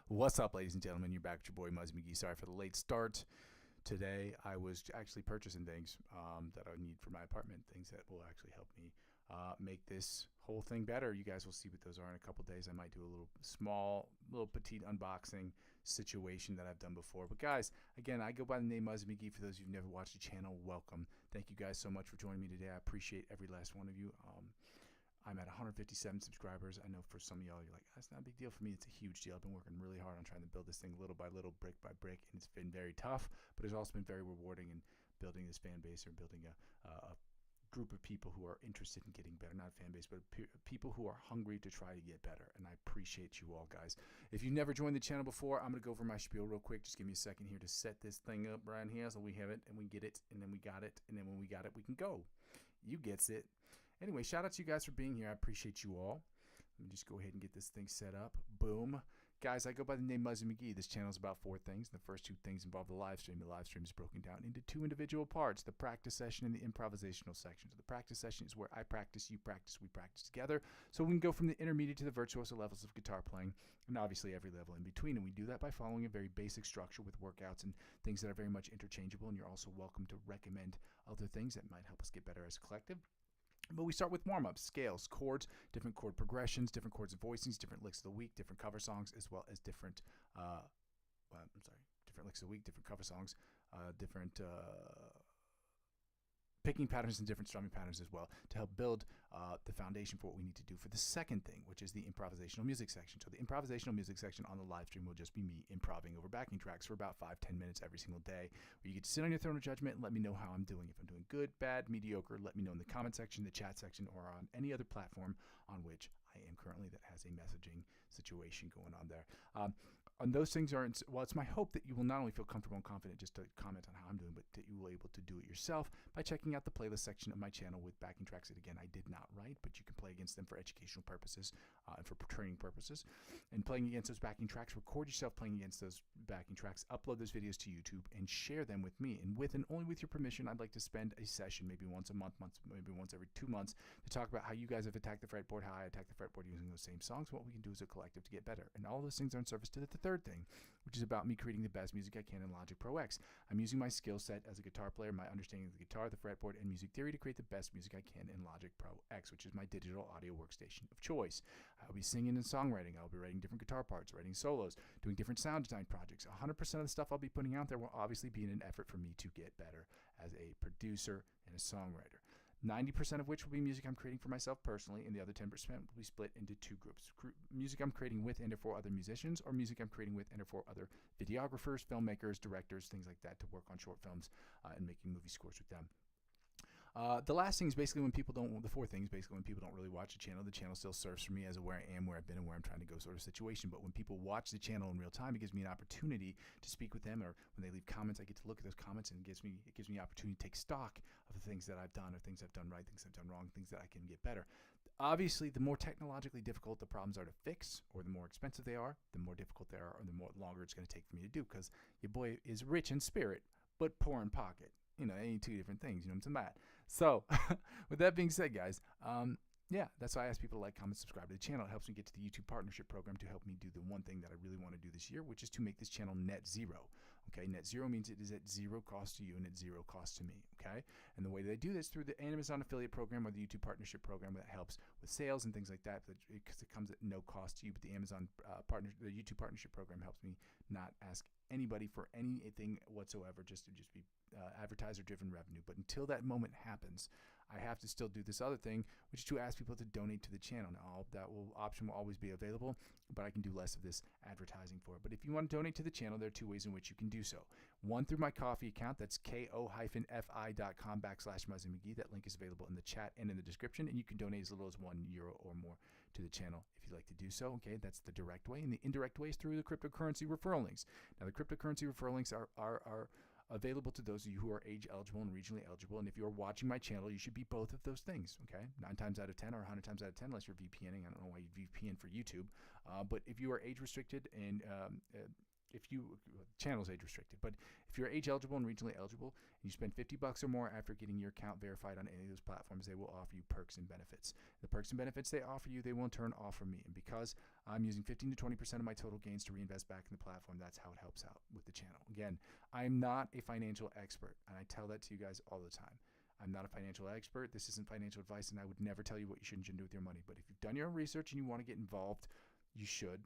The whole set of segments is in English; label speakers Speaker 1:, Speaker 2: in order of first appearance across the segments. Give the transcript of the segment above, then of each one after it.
Speaker 1: What's up, ladies and gentlemen? You're back with your boy Muzzy McGee. Sorry for the late start. Today, I was actually purchasing things that I need for my apartment, things that will actually help me make this whole thing better. You guys will see what those are in a couple days. I might do a little petite unboxing situation that I've done before. But guys, again, I go by the name Muzzy McGee. For those of you who've never watched the channel, welcome. Thank you guys so much for joining me today. I appreciate every last one of you. I'm at 157 subscribers. I know for some of y'all, you're like, that's not a big deal. For me, it's a huge deal. I've been working really hard on trying to build this thing little by little, brick by brick, and it's been very tough, but it's also been very rewarding in building this fan base or building a group of people who are interested in getting better. Not a fan base, but people who are hungry to try to get better, and I appreciate you all, guys. If you've never joined the channel before, I'm going to go over my spiel real quick. Just give me a second here to set this thing up right here so we have it, and we get it, and then we got it, and then when we got it, we can go. You gets it. Anyway, shout out to you guys for being here. I appreciate you all. Let me just go ahead and get this thing set up. Boom. Guys, I go by the name Muzzy McGee. This channel is about 4 things. The first 2 things involve the live stream. The live stream is broken down into 2 individual parts, the practice session and the improvisational section. So the practice session is where I practice, you practice, we practice together. So we can go from the intermediate to the virtuoso levels of guitar playing, and obviously every level in between. And we do that by following a very basic structure with workouts and things that are very much interchangeable. And you're also welcome to recommend other things that might help us get better as a collective. But we start with warm-ups, scales, chords, different chord progressions, different chords and voicings, different licks of the week, different cover songs, as well as different different licks of the week, different cover songs, different picking patterns and different strumming patterns as well to help build the foundation for what we need to do for the second thing, which is the improvisational music section. So the improvisational music section on the live stream will just be me improving over backing tracks for about 5-10 minutes every single day, where you get to sit on your throne of judgment and let me know how I'm doing. If I'm doing good, bad, mediocre, let me know in the comment section, the chat section, or on any other platform on which I am currently that has a messaging situation going on there. And those things aren't, well, it's my hope that you will not only feel comfortable and confident just to comment on how I'm doing, but that you will be able to do it yourself by checking out the playlist section of my channel with backing tracks that, again, I did not write, but you can play against them for educational purposes and for training purposes. And playing against those backing tracks, record yourself playing against those backing tracks, upload those videos to YouTube, and share them with me. And only with your permission, I'd like to spend a session, maybe once a month, maybe once every 2 months, to talk about how you guys have attacked the fretboard, how I attack the fretboard using those same songs, what we can do as a collective to get better. And all those things are in service to the third thing, which is about me creating the best music I can in Logic Pro X. I'm using my skill set as a guitar player, my understanding of the guitar, the fretboard, and music theory to create the best music I can in Logic Pro X, which is my digital audio workstation of choice. I'll be singing and songwriting. I'll be writing different guitar parts, writing solos, doing different sound design projects. 100% of the stuff I'll be putting out there will obviously be in an effort for me to get better as a producer and a songwriter. 90% of which will be music I'm creating for myself personally, and the other 10% will be split into 2 groups. Music I'm creating with and for other musicians, or music I'm creating with and for other videographers, filmmakers, directors, things like that, to work on short films and making movie scores with them. The last thing is basically when people don't, the 4 things, basically when people don't really watch the channel still serves for me as a where I am, where I've been, and where I'm trying to go sort of situation. But when people watch the channel in real time, it gives me an opportunity to speak with them, or when they leave comments, I get to look at those comments, and it gives me an opportunity to take stock of the things that I've done, or things I've done right, things I've done wrong, things that I can get better. Obviously, the more technologically difficult the problems are to fix, or the more expensive they are, the more difficult they are, or the more longer it's going to take for me to do, because your boy is rich in spirit, but poor in pocket. You know, they ain't 2 different things, you know what I'm talking about? So, with that being said, guys, yeah, that's why I ask people to like, comment, subscribe to the channel. It helps me get to the YouTube partnership program to help me do the one thing that I really want to do this year, which is to make this channel net zero. Okay, net zero means it is at 0 cost to you and at 0 cost to me. Okay, and the way that I do this through the Amazon affiliate program or the YouTube partnership program that helps with sales and things like that, because it comes at no cost to you. But the the YouTube partnership program helps me not ask anybody for anything whatsoever, just to be advertiser-driven revenue. But until that moment happens, I have to still do this other thing, which is to ask people to donate to the channel. Now, that option will always be available, but I can do less of this advertising for it. But if you want to donate to the channel, there are 2 ways in which you can do so. One, through my Ko-fi account. That's ko-fi.com/Muzzy McGee. That link is available in the chat and in the description, and you can donate as little as €1 or more to the channel if you'd like to do so. Okay, that's the direct way. And the indirect way is through the cryptocurrency referral links. Now, the cryptocurrency referral links are available to those of you who are age eligible and regionally eligible. And if you're watching my channel, you should be both of those things, okay? 9 times out of 10 or 100 times out of 10, unless you're VPNing. I don't know why you'd VPN for YouTube. But if you are age restricted and if you channel's age restricted, but if you're age eligible and regionally eligible, and you spend $50 or more after getting your account verified on any of those platforms, they will offer you perks and benefits. The perks and benefits they offer you, they will in turn offer me. And because I'm using 15 to 20% of my total gains to reinvest back in the platform, that's how it helps out with the channel. Again, I'm not a financial expert, and I tell that to you guys all the time. I'm not a financial expert. This isn't financial advice, and I would never tell you what you should and shouldn't do with your money. But if you've done your own research and you want to get involved, you should.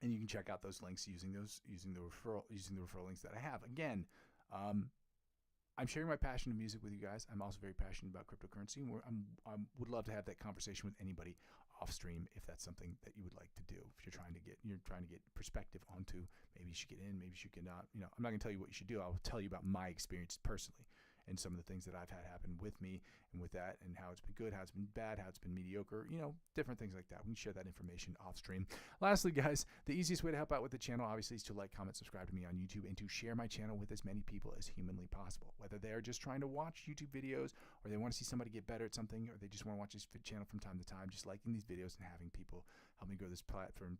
Speaker 1: And you can check out those links using the referral links that I have. Again, I'm sharing my passion of music with you guys. I'm also very passionate about cryptocurrency, and I would love to have that conversation with anybody off stream if that's something that you would like to do. If you're trying to get perspective onto, maybe you should get in, maybe you should not. I'm not going to tell you what you should do. I will tell you about my experience personally and some of the things that I've had happen with me and with that, and how it's been good, how it's been bad, how it's been mediocre, different things like that. We can share that information off stream. Lastly, guys, the easiest way to help out with the channel, obviously, is to like, comment, subscribe to me on YouTube, and to share my channel with as many people as humanly possible. Whether they're just trying to watch YouTube videos, or they want to see somebody get better at something, or they just want to watch this channel from time to time, just liking these videos and having people help me grow this platform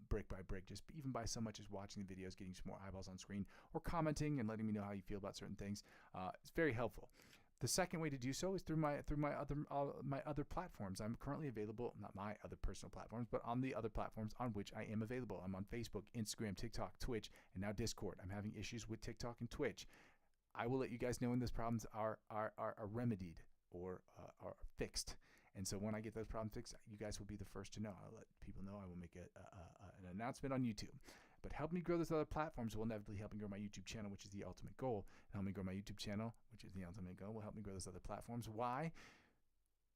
Speaker 1: brick by brick, just even by so much as watching the videos, getting some more eyeballs on screen, or commenting and letting me know how you feel about certain things. It's very helpful. The second way to do so is through my other platforms. I'm currently available, not my other personal platforms, but on the other platforms on which I am available. I'm on Facebook, Instagram, TikTok, Twitch, and now Discord. I'm having issues with TikTok and Twitch. I will let you guys know when those problems are remedied or are fixed. And so when I get those problems fixed, you guys will be the first to know. I'll let people know. I will make an announcement on YouTube. But help me grow those other platforms will inevitably help me grow my YouTube channel, which is the ultimate goal. And help me grow my YouTube channel, which is the ultimate goal, will help me grow those other platforms. Why?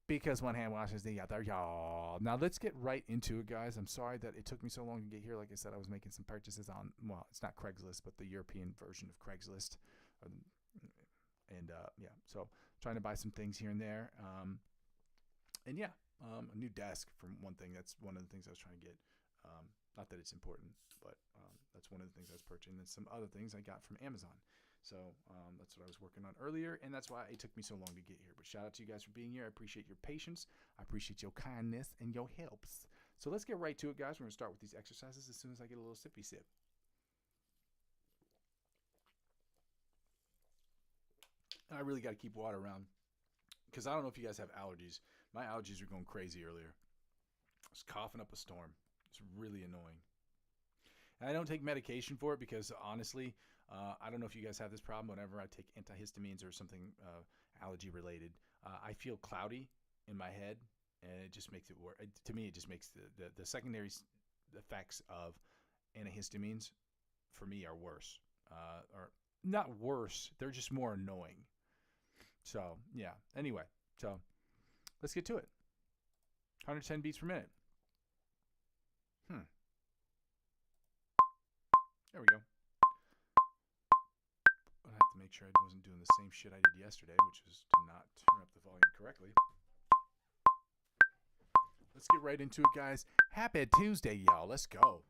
Speaker 1: Because one hand washes the other, y'all. Now let's get right into it, guys. I'm sorry that it took me so long to get here. Like I said, I was making some purchases on, well, it's not Craigslist, but the European version of Craigslist. So trying to buy some things here and there. A new desk for one thing. That's one of the things I was trying to get. Not that it's important, but that's one of the things I was purchasing. And some other things I got from Amazon. So that's what I was working on earlier, and that's why it took me so long to get here. But shout out to you guys for being here. I appreciate your patience. I appreciate your kindness and your helps. So let's get right to it, guys. We're going to start with these exercises as soon as I get a little sippy sip. And I really got to keep water around because I don't know if you guys have allergies. My allergies were going crazy earlier. I was coughing up a storm. It's really annoying. And I don't take medication for it because honestly, I don't know if you guys have this problem. Whenever I take antihistamines or something allergy related, I feel cloudy in my head, and it just makes it worse. To me, it just makes the secondary effects of antihistamines for me are worse. Or not worse, they're just more annoying. So yeah, anyway, so let's get to it. 110 beats per minute. There we go. I have to make sure I wasn't doing the same shit I did yesterday, which was to not turn up the volume correctly. Let's get right into it, guys. Happy Tuesday, y'all. Let's go.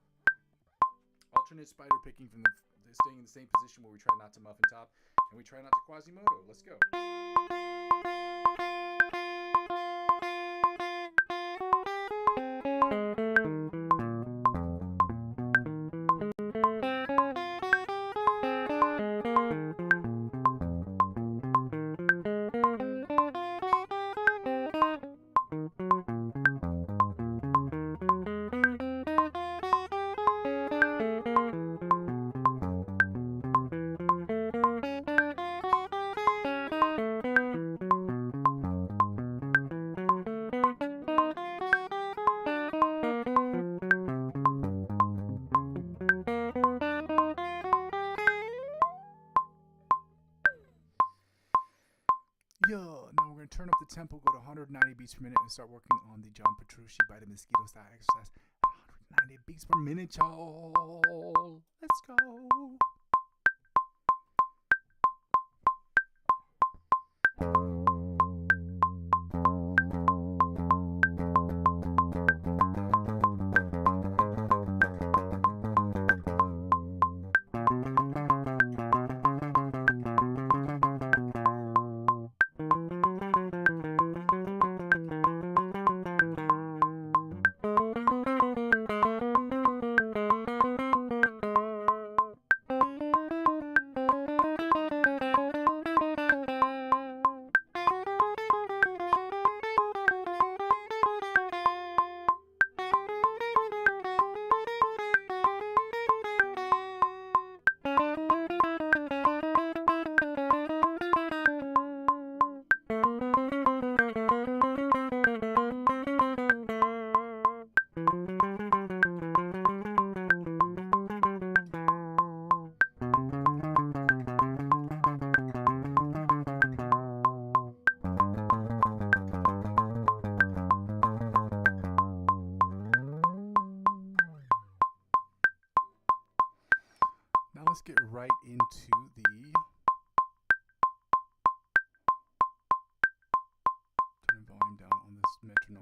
Speaker 1: Alternate spider picking from staying in the same position where we try not to muffin top and we try not to Quasimodo. Let's go. Now we're going to turn up the tempo, go to 190 beats per minute, and start working on the John Petrucci by the Mosquito style exercise at 190 beats per minute, y'all. Let's go.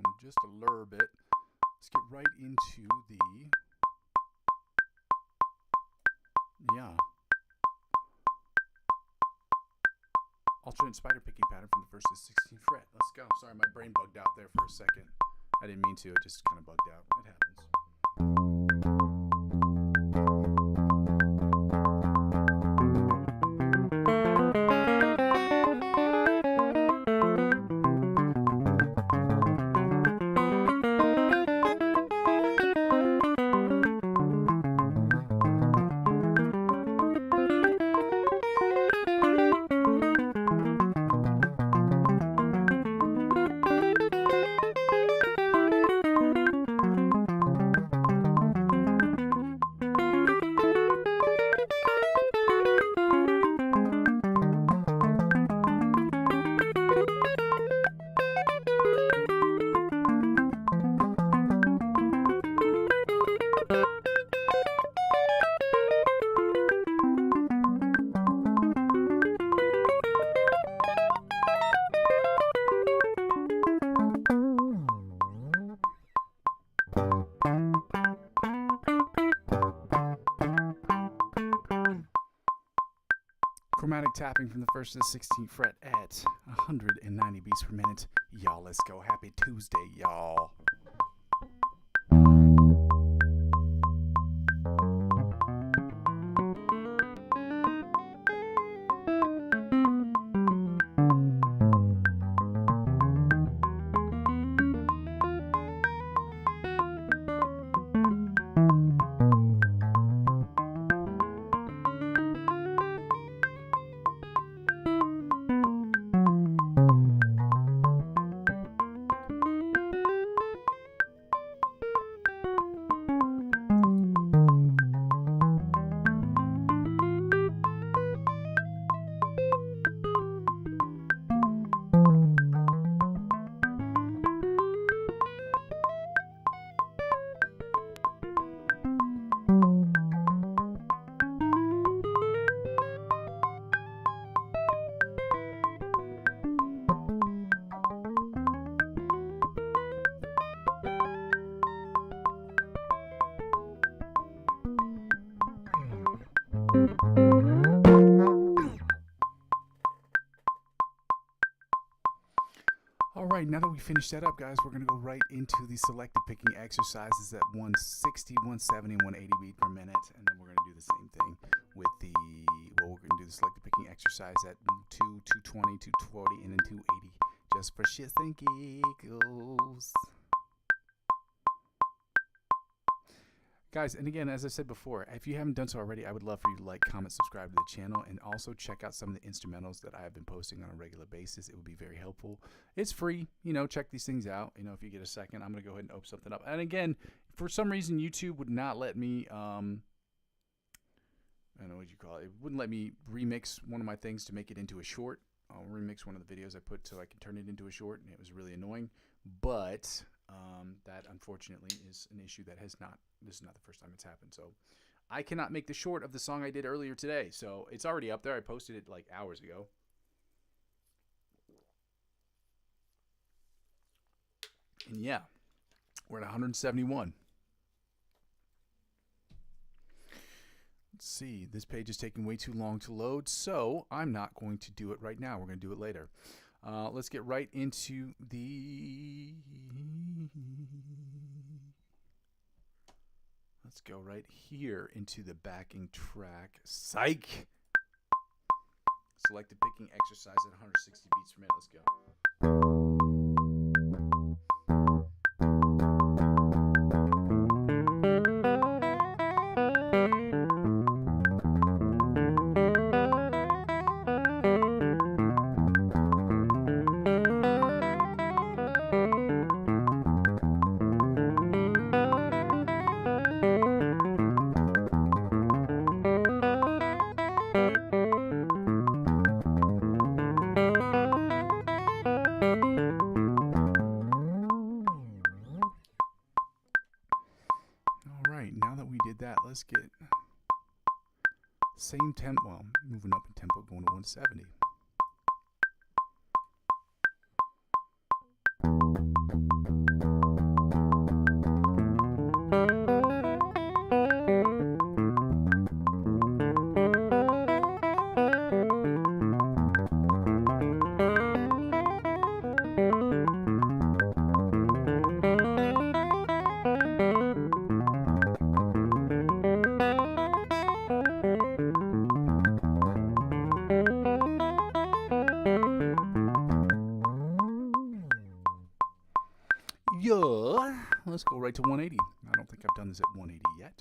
Speaker 1: them just a little bit. Let's get right into the, alternate spider picking pattern from the 1st to the 16th fret. Let's go. Sorry, my brain bugged out there for a second. I didn't mean to. It just kind of bugged out. It happens. Chromatic tapping from the 1st to the 16th fret at 190 beats per minute. Y'all, let's go. Happy Tuesday, y'all. All right, now that we finished that up, guys, we're going to go right into the selective picking exercises at 160, 170, 180 beat per minute. And then we're going to do the same thing with the, we're going to do the selective picking exercise at 220, 240, and then 280. Just for shits and giggles. Guys, and again, as I said before, if you haven't done so already, I would love for you to like, comment, subscribe to the channel, and also check out some of the instrumentals that I have been posting on a regular basis. It would be very helpful. It's free, check these things out. If you get a second, I'm going to go ahead and open something up. And again, for some reason, YouTube would not let me, I don't know what you call it. It wouldn't let me remix one of my things to make it into a short. I'll remix one of the videos I put so I can turn it into a short, and it was really annoying. But that unfortunately is an issue that this is not the first time it's happened. So I cannot make the short of the song I did earlier today. So it's already up there. I posted it like hours ago. And yeah, we're at 171. Let's see, this page is taking way too long to load, so I'm not going to do it right now. We're going to do it later. Let's get right into the... Let's go right here into the backing track. Psych! Selected picking exercise at 160 beats per minute. Let's go. Now that we did that, let's get same tempo, well, moving up in tempo, going to 170. Let's go right to 180. I don't think I've done this at 180 yet.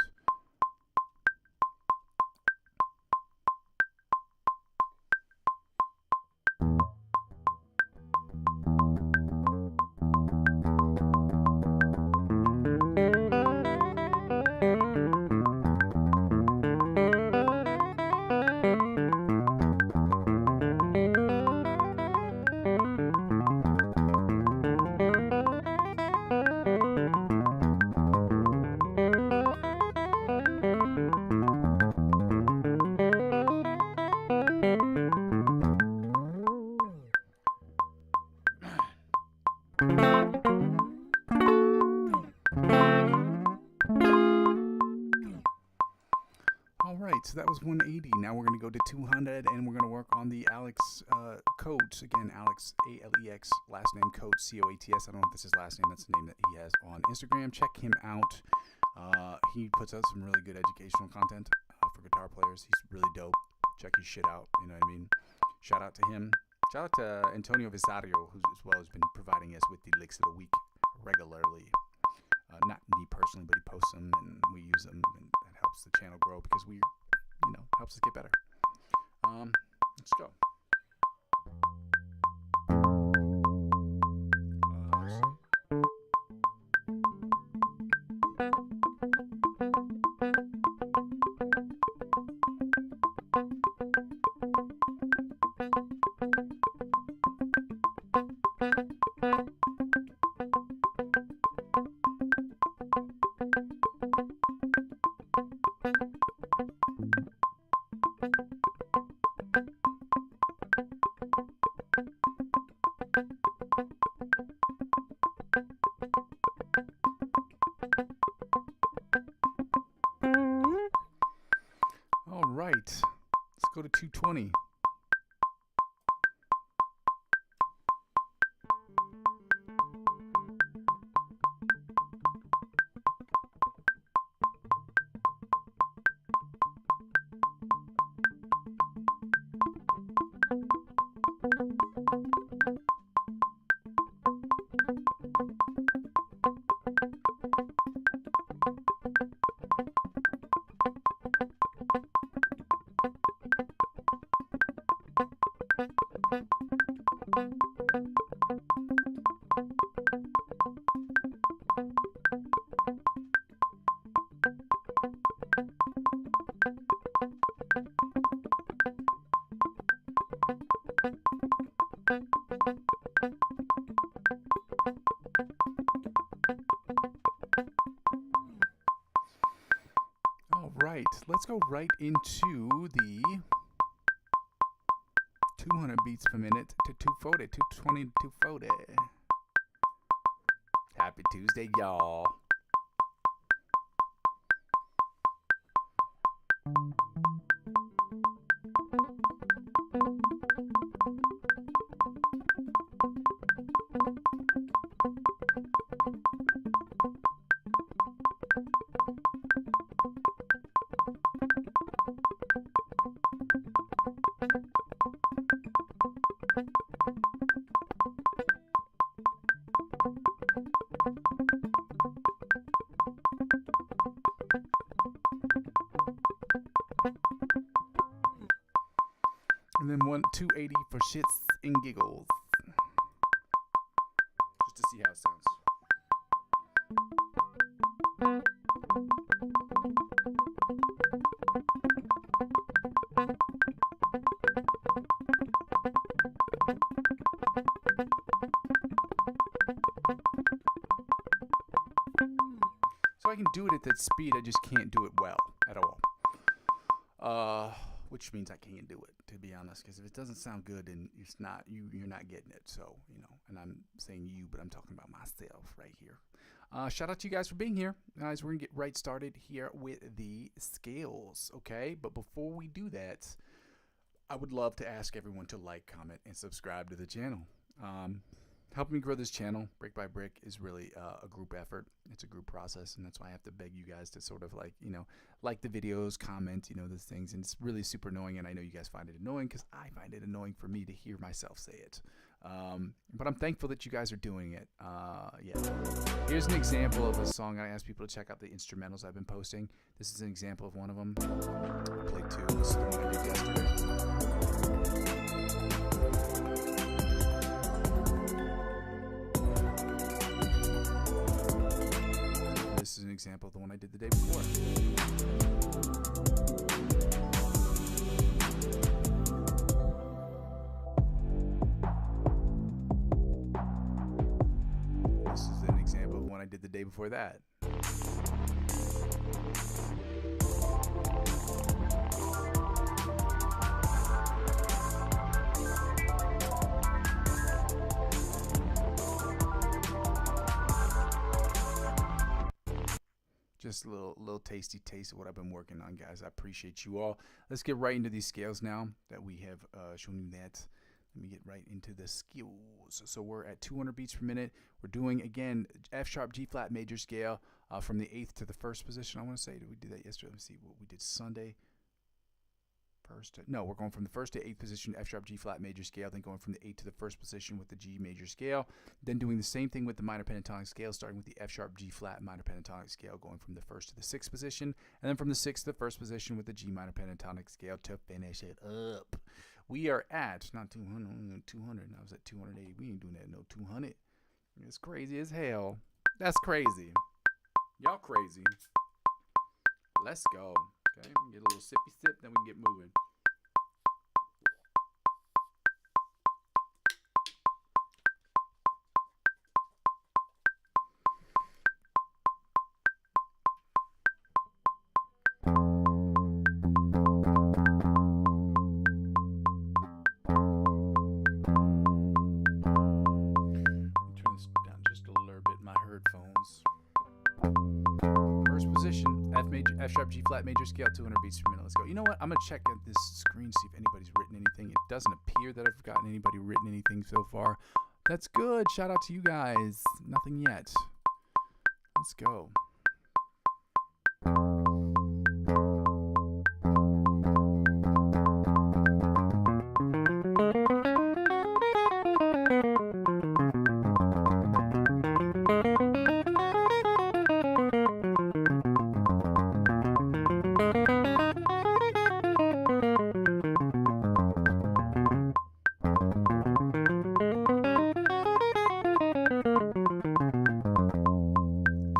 Speaker 1: So that was 180. Now we're going to go to 200, and we're going to work on the Alex Coates. Again, Alex, A-L-E-X, last name Coates, C-O-A-T-S. I don't know if that's his last name. That's the name that he has on Instagram. Check him out. He puts out some really good educational content for guitar players. He's really dope. Check his shit out. You know what I mean? Shout out to him. Shout out to Antonio Visario, who as well has been providing us with the licks of the week regularly. Not me personally, but he posts them, and we use them, and that helps the channel grow because we, helps us get better. Let's go. Let's go to 220. Right, let's go right into the 200 beats per minute to 240, 220 to 240. Happy Tuesday, y'all. And then 280 for shits and giggles. Just to see how it sounds. So I can do it at that speed, I just can't do it well at all. Which means I can't do it, to be honest, because if it doesn't sound good, then it's not you're not getting it. So, and I'm saying you, but I'm talking about myself right here. Shout out to you guys for being here. Guys, we're going to get right started here with the scales, okay? But before we do that, I would love to ask everyone to like, comment, and subscribe to the channel. Helping me grow this channel brick by brick is really a group effort. It's a group process, and that's why I have to beg you guys to sort of like the videos, comment, those things. And it's really super annoying, and I know you guys find it annoying because I find it annoying for me to hear myself say it. But I'm thankful that you guys are doing it. Yeah. Here's an example of a song. I asked people to check out the instrumentals I've been posting. This is an example of one of them. I played two. This is the one I did yesterday. This is an example of the one I did the day before. This is an example of one I did the day before that. Just a little tasty taste of what I've been working on, guys. I appreciate you all. Let's get right into these scales now that we have shown you that. Let me get right into the skills. So we're at 200 beats per minute. We're doing, again, F sharp, G flat major scale from the 8th to the 1st position. I want to say, did we do that yesterday? Let me see what we did Sunday. No, we're going from the 1st to 8th position, F sharp, G flat major scale, then going from the 8th to the 1st position with the G major scale, then doing the same thing with the minor pentatonic scale, starting with the F sharp, G flat minor pentatonic scale, going from the 1st to the 6th position, and then from the 6th to the 1st position with the G minor pentatonic scale to finish it up. We are at, not 200, 200, I was at 280. We ain't doing that, no 200. It's crazy as hell. That's crazy. Y'all crazy. Let's go. Okay, we can get a little sippy sip, then we can get moving. Turn this down just a little bit, my headphones. First position, F sharp, G flat major scale, 200 beats per minute. Let's go. You know what? I'm gonna check at this screen, see if anybody's written anything. It doesn't appear that I've gotten anybody written anything so far. That's good. Shout out to you guys. Nothing yet. Let's go.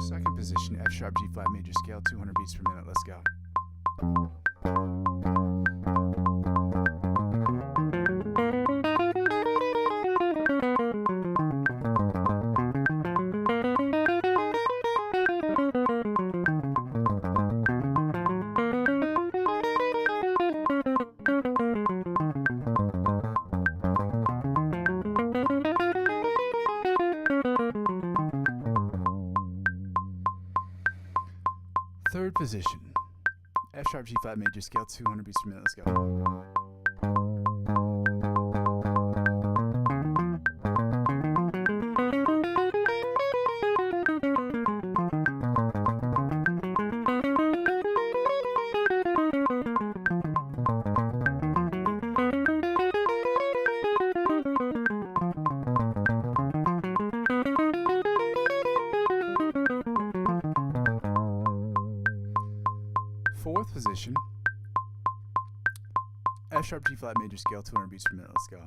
Speaker 1: Second position, F sharp, G flat major scale, 200 beats per minute. Let's go. Third position, F sharp, G flat major scale, 200 beats per minute. Let's go. Fourth position, F sharp, G flat major scale, 200 beats per minute. Let's go.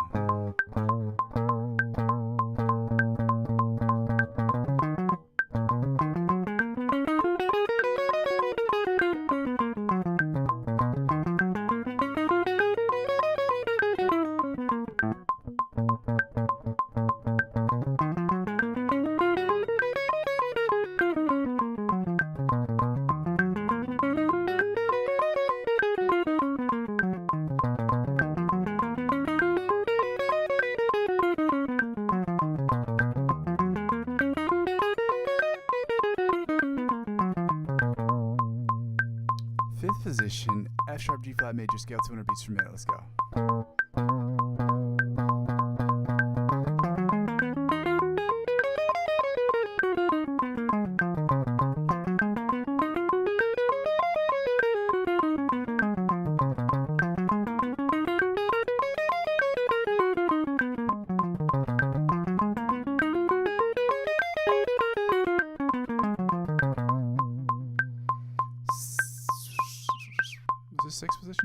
Speaker 1: Fifth position, F sharp, G flat major scale, 200 beats per minute. Let's go.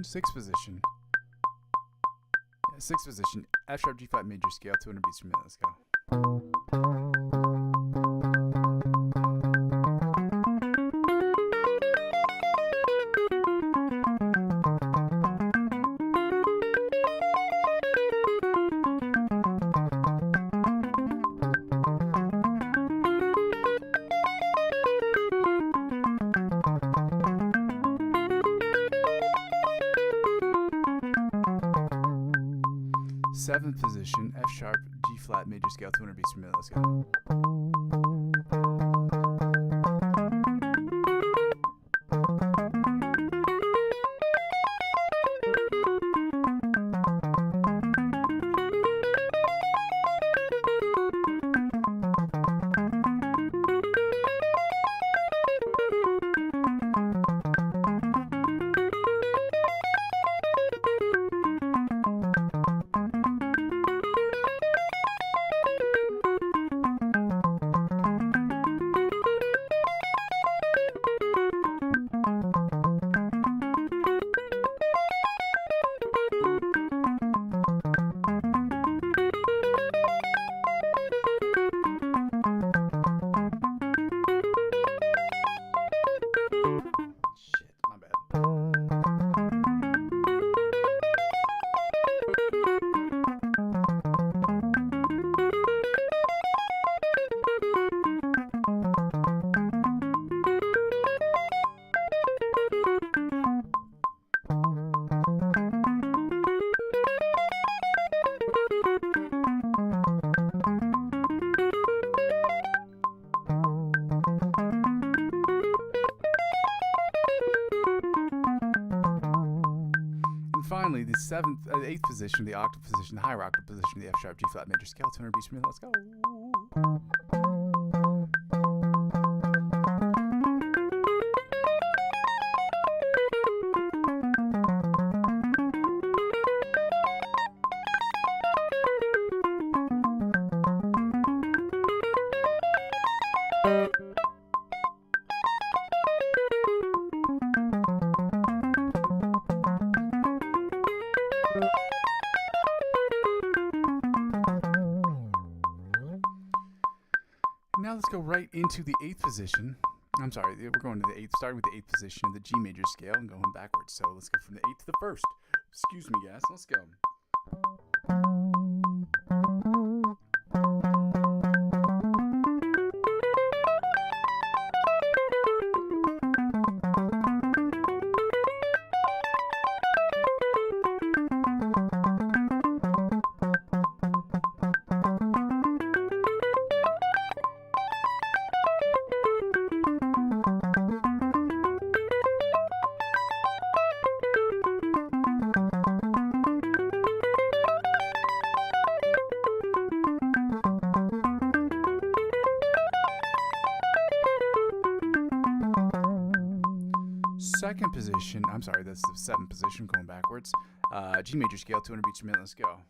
Speaker 1: Sixth position. Yeah, sixth position. F sharp, G flat major scale, 200 beats per minute. Let's go. Seventh position, F sharp, G flat, major scale, 200 beats per minute. Let's go. Finally, the eighth position, the octave position, the higher octave position, the F sharp, G flat, major scale, 200 beats per minute. Let's go. Now let's go right into the eighth position. I'm sorry, we're going to the eighth, starting with the eighth position of the G major scale and going backwards. So let's go from the eighth to the first. Excuse me, guys. Let's go. Second position, I'm sorry, that's the seventh position, going backwards. G major scale, 200 beats per minute. Let's go.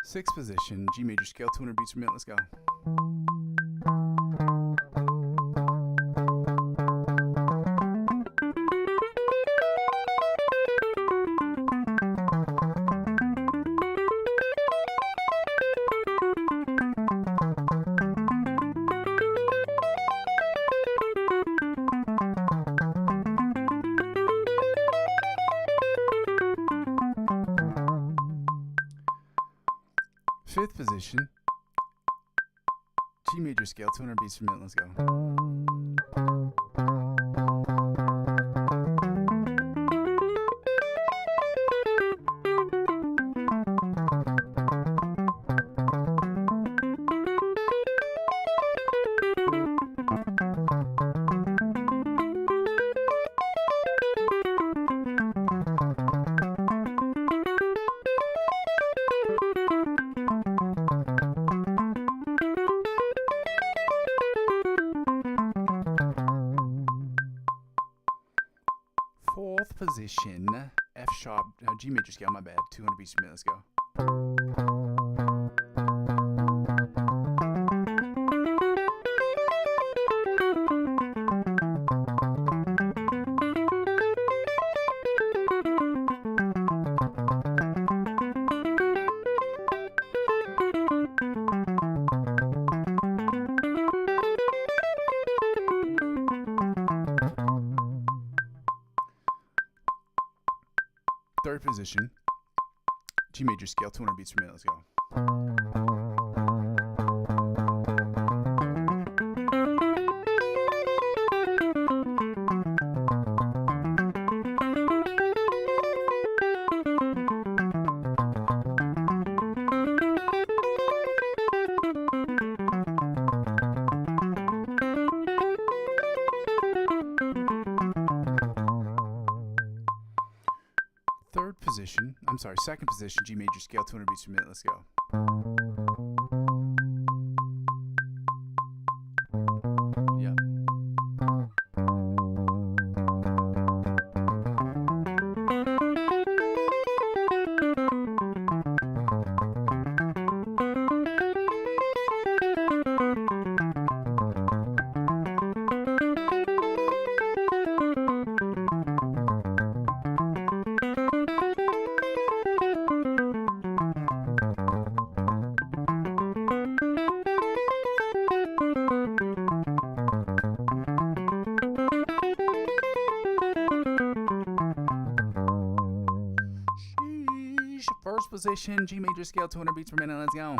Speaker 1: Sixth position, G major scale, 200 beats per minute. Let's go. Fifth position, G major scale, 200 beats per minute. Let's go. position, F sharp, G major scale, my bad, 200 beats per minute, let's go. Third position, G major scale, 200 beats per minute, let's go. Second position, G major scale, 200 beats per minute, let's go. Yep. First position, G major scale, 200 beats per minute, let's go.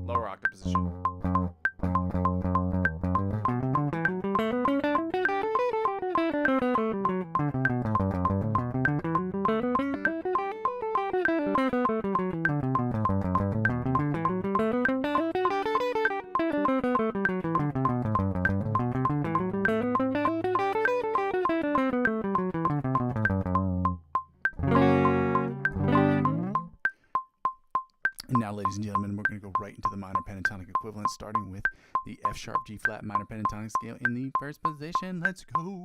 Speaker 1: Lower octave position. And now, ladies and gentlemen, we're going to go right into the minor pentatonic equivalent, starting with the F sharp G flat minor pentatonic scale in the first position. Let's go.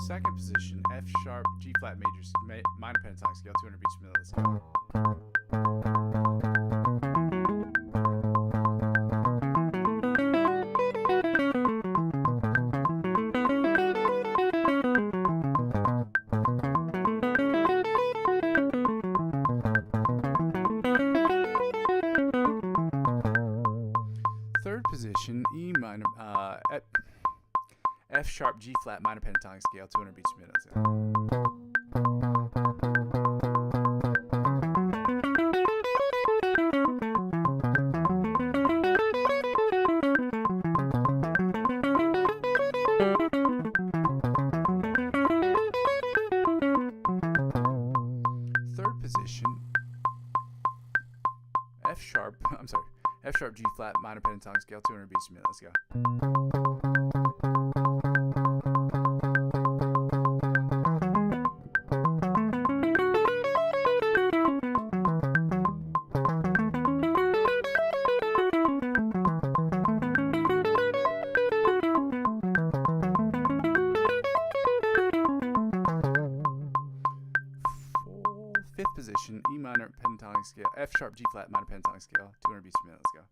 Speaker 1: Second position, F sharp G flat major minor pentatonic scale, 200 beats per minute, let's go. Third position, E minor, F sharp G flat minor pentatonic scale, 200 beats per minute, let's go. Third position, F sharp G flat minor pentatonic scale, 200 beats per minute, let's go. Fifth position, E minor pentatonic scale, F sharp G flat minor pentatonic scale, 200 beats per minute, let's go.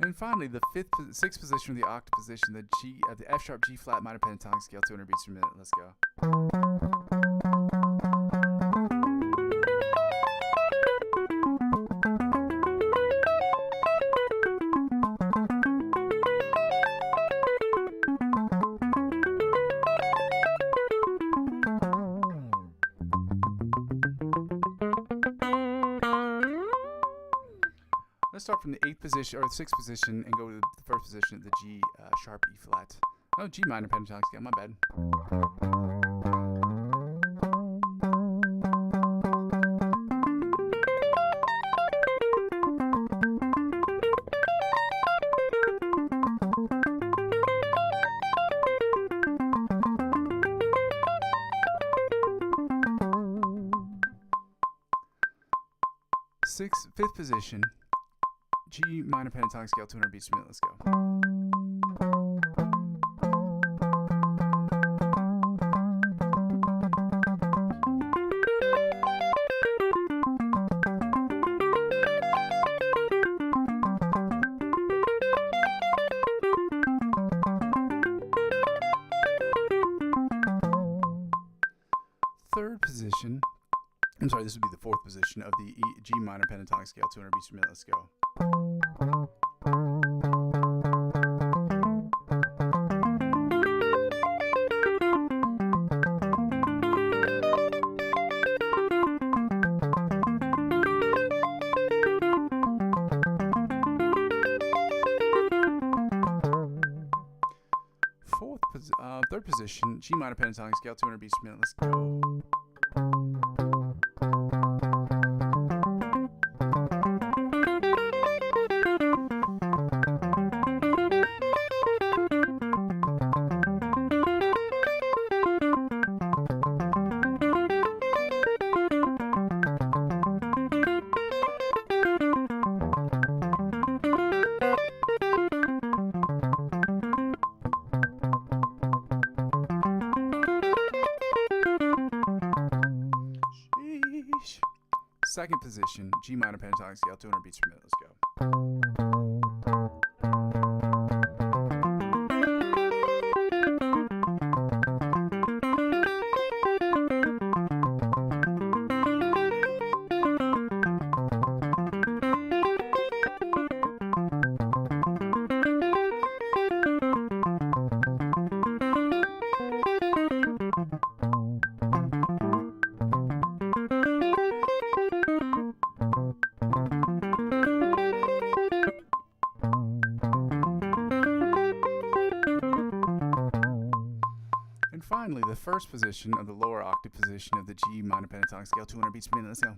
Speaker 1: And finally, the sixth position, the octave position, the F sharp G flat minor pentatonic scale, 200 beats per minute. Let's go. to start from the 8th position or the 6th position and go to the 1st position of the G sharp E flat. Oh, G minor pentatonic scale. My bad. Fifth position, G minor pentatonic scale, 200 beats per minute. Let's go. Third position. I'm sorry, this would be the 4th position of the G minor pentatonic scale, 200 beats per minute. Let's go. Third position, G minor pentatonic scale, 200 beats per minute. Let's go. Second position, G minor pentatonic scale, 200 beats per minute. Let's go. Finally, the first position of the lower octave position of the G minor pentatonic scale, 200 beats per minute. Let's go.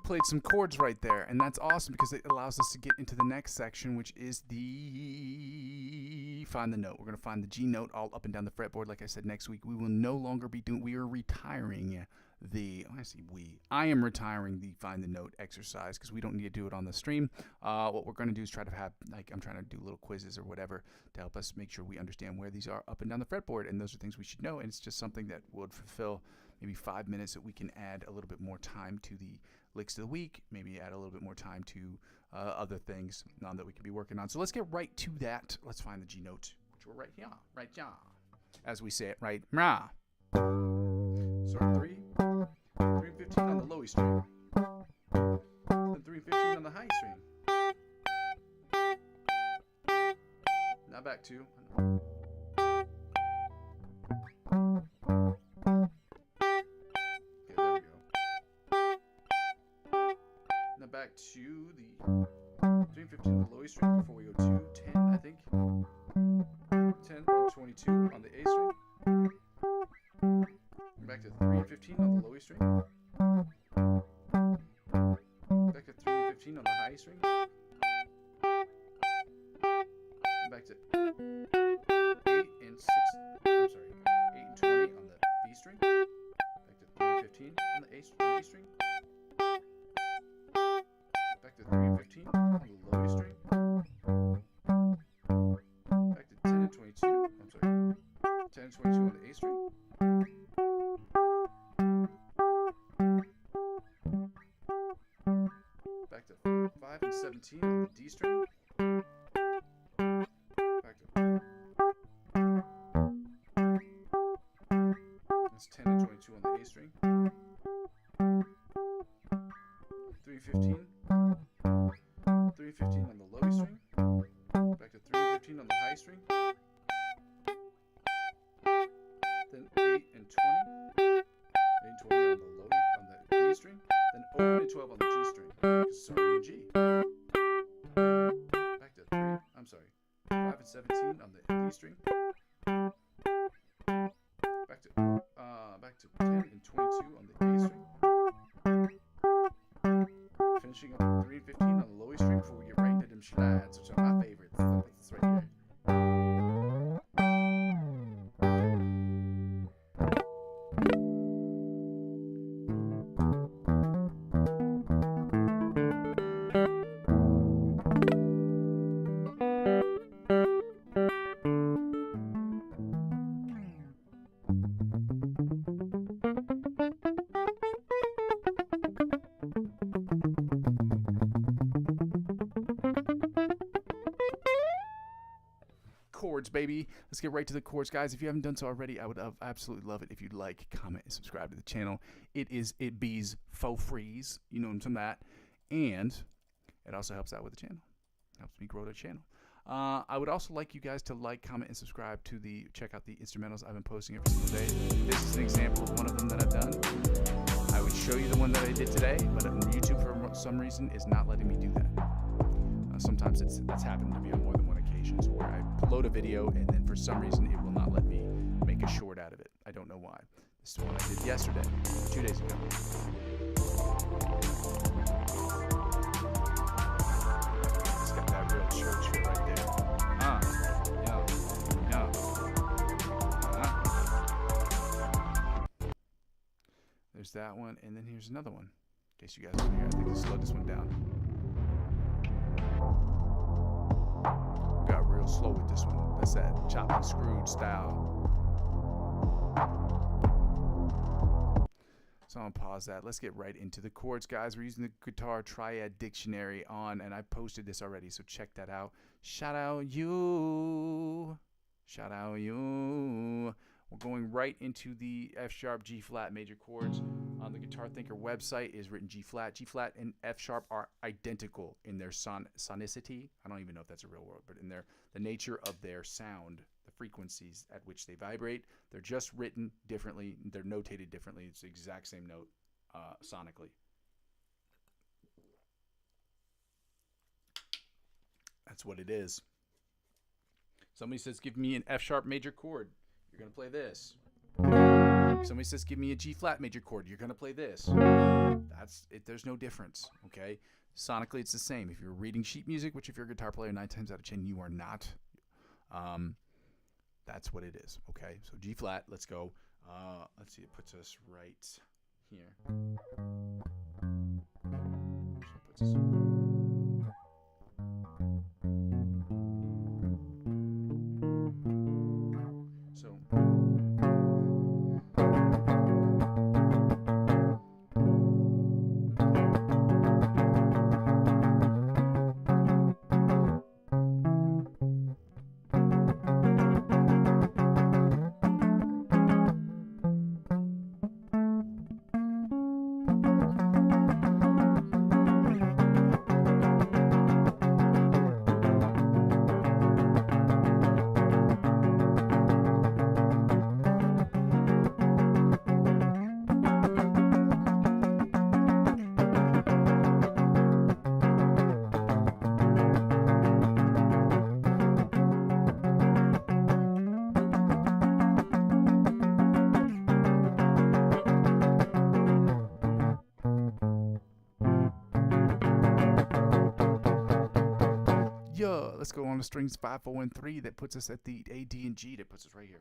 Speaker 1: Played some chords right there, and that's awesome because it allows us to get into the next section, which is the find the note. We're going to find the G note all up and down the fretboard. Like I said, next week we will no longer be doing, we are retiring I am retiring the find the note exercise because we don't need to do it on the stream. What we're going to do is try to have, like, I'm trying to do little quizzes or whatever to help us make sure we understand where these are up and down the fretboard, and those are things we should know, and it's just something that would fulfill maybe 5 minutes that we can add a little bit more time to the licks of the week, maybe add a little bit more time to other things that we could be working on. So let's get right to that. Let's find the G note, which we're right here, as we say it, right? Rah. So 315 on the low E string, then 315 on the high string. Now back to. Back to the 315 on the low E string before we go to 10, I think. 10 and 22 on the A string. Back to 315 on the low E string. Back to 315 on the high E string. Back to 8 and 20 on the B string. Back to 315 15 on the A string. Back to 3 and 15 on the low A string. Back to 10 and 22. I'm sorry. 10 and 22 on the A string. Back to 5 and 17 on the D string. Back to that's 10 and 22 on the A string. 3 and 15. 3 and 15 on the low E string. Back to 3 and 15 on the high string. Then 8 and 20. 8 and 20 on the low E, on the B string. Then open and 12 on the G string. Because it's already in G. Back to 3. I'm sorry. 5 and 17 on the D string. Back to 10 and 22 on the A string. Finishing up with 3 and 15 on the low E string before we get right into them slides, which are my favorites. That's right here. Chords, baby. Let's get right to the chords, guys. If you haven't done so already, I would absolutely love it if you'd like, comment, and subscribe to the channel. It bees faux freeze, you know, some of that, and it also helps out with the channel. Helps me grow the channel. I would also like you guys to like, comment, and subscribe to check out the instrumentals I've been posting every single day. This is an example of one of them that I've done. I would show you the one that I did today, but YouTube for some reason is not letting me do that. Sometimes that's happened to me on more than one occasion, where I upload a video and then for some reason it will not let me make a short out of it. I don't know why. This is what I did yesterday, 2 days ago. It's got that real church feel right there. There's that one, and then here's another one. In case you guys want to hear, I think I slowed this one down. Got real slow with this one. That's that chop and screwed style. So I'm gonna pause that. Let's get right into the chords, guys. We're using the Guitar Triad Dictionary on, and I posted this already, so check that out. Shout out you. Shout out you. We're going right into the F sharp, G flat major chords. On the Guitar Thinker website is written G flat. G flat and F sharp are identical in their sonicity. I don't even know if that's a real word, but in the nature of their sound, the frequencies at which they vibrate. They're just written differently. They're notated differently. It's the exact same note sonically. That's what it is. Somebody says, give me an F sharp major chord. You're going to play this. Somebody says, give me a G flat major chord. You're going to play this. That's it. There's no difference. Okay. Sonically, it's the same. If you're reading sheet music, which if you're a guitar player, 9 times out of 10, you are not. That's what it is. Okay. So G flat, let's go. Let's see. It puts us right here. So it puts us let's go on to strings 5, 4, and 3. That puts us at the A, D, and G. That puts us right here.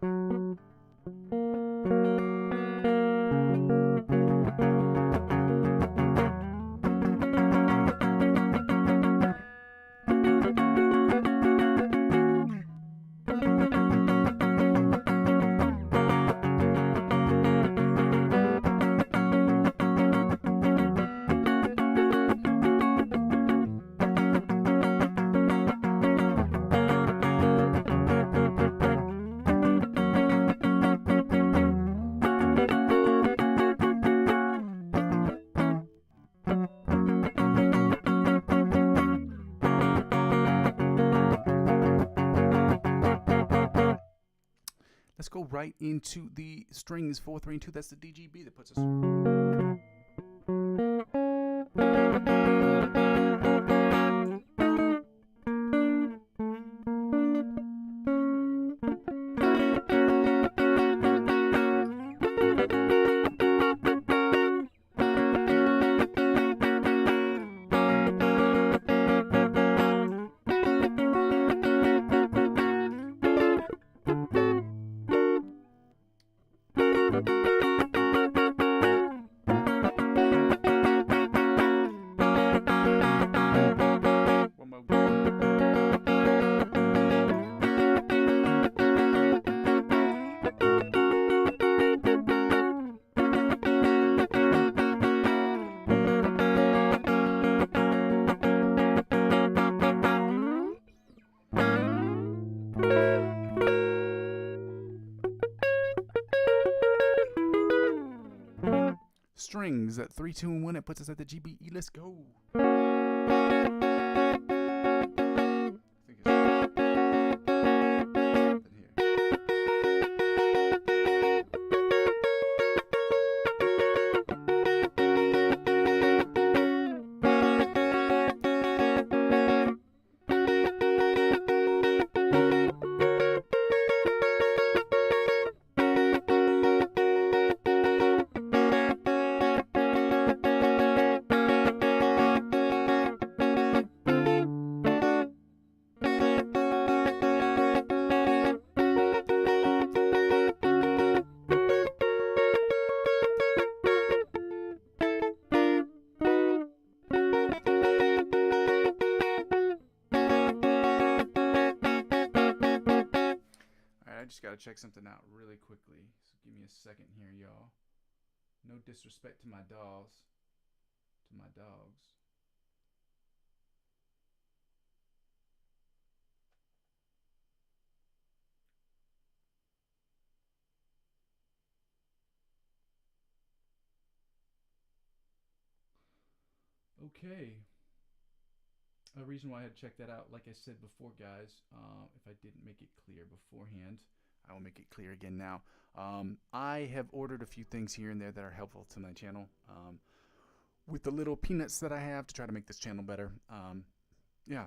Speaker 1: go right into the strings 4, 3, and 2. That's the DGB that puts us. Strings at 3, 2, and 1. It puts us at the GBE. Let's go. I just got to check something out really quickly. So give me a second here, y'all. No disrespect to my dogs. Okay. A reason why I had to check that out, like I said before, guys, if I didn't make it clear beforehand, I will make it clear again now. I have ordered a few things here and there that are helpful to my channel. With the little peanuts that I have to try to make this channel better. Yeah,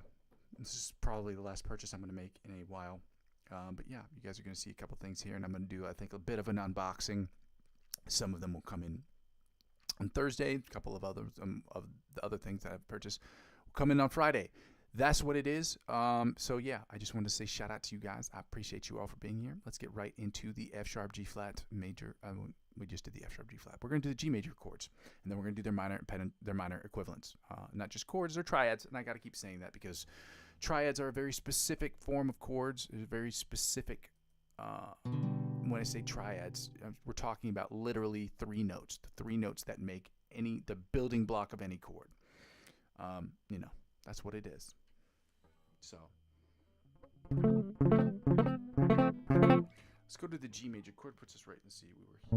Speaker 1: this is probably the last purchase I'm going to make in a while. But yeah, you guys are going to see a couple things here, and I'm going to do, I think, a bit of an unboxing. Some of them will come in on Thursday. A couple of others of the other things that I've purchased will come in on Friday. That's what it is. So yeah, I just wanted to say shout out to you guys. I appreciate you all for being here. Let's get right into the F sharp G flat major. We just did the F sharp G flat. We're going to do the G major chords, and then we're going to do their minor equivalents. Not just chords or triads. And I got to keep saying that because triads are a very specific form of chords. It's a very specific. When I say triads, we're talking about literally 3 notes. The 3 notes that make the building block of any chord. You know, that's what it is. So let's go to the G major chord. Puts us right in the C. We were here.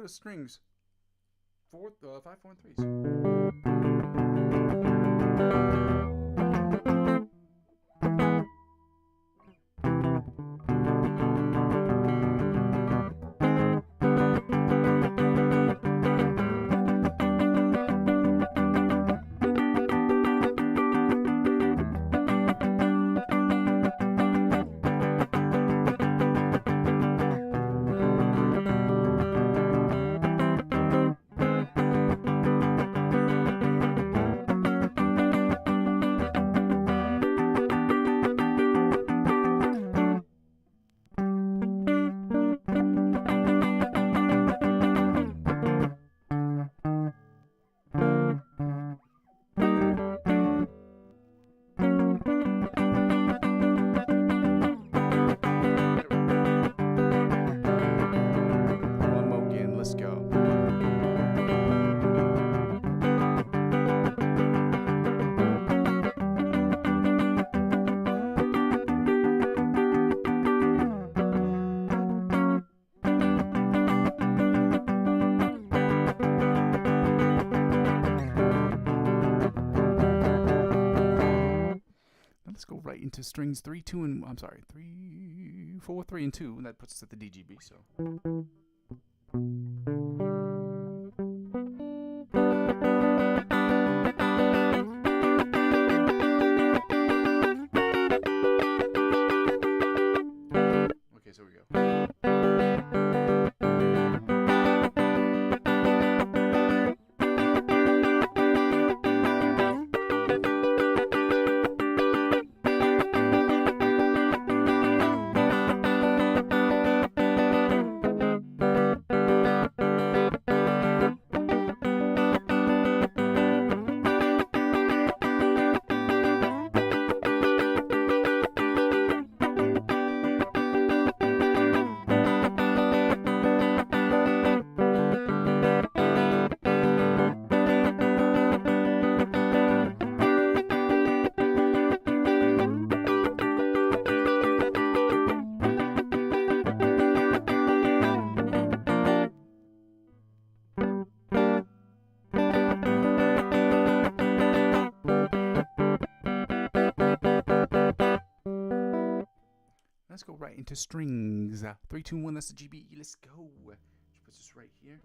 Speaker 1: Strings 5, 4, and 3s. right into strings 3, 2, and 3, 4, 3, and 2, and that puts us at the DGB. So. Okay, so we go. Let's go right into strings. 3, 2, 1, that's the GB. Let's go. Which puts us right here.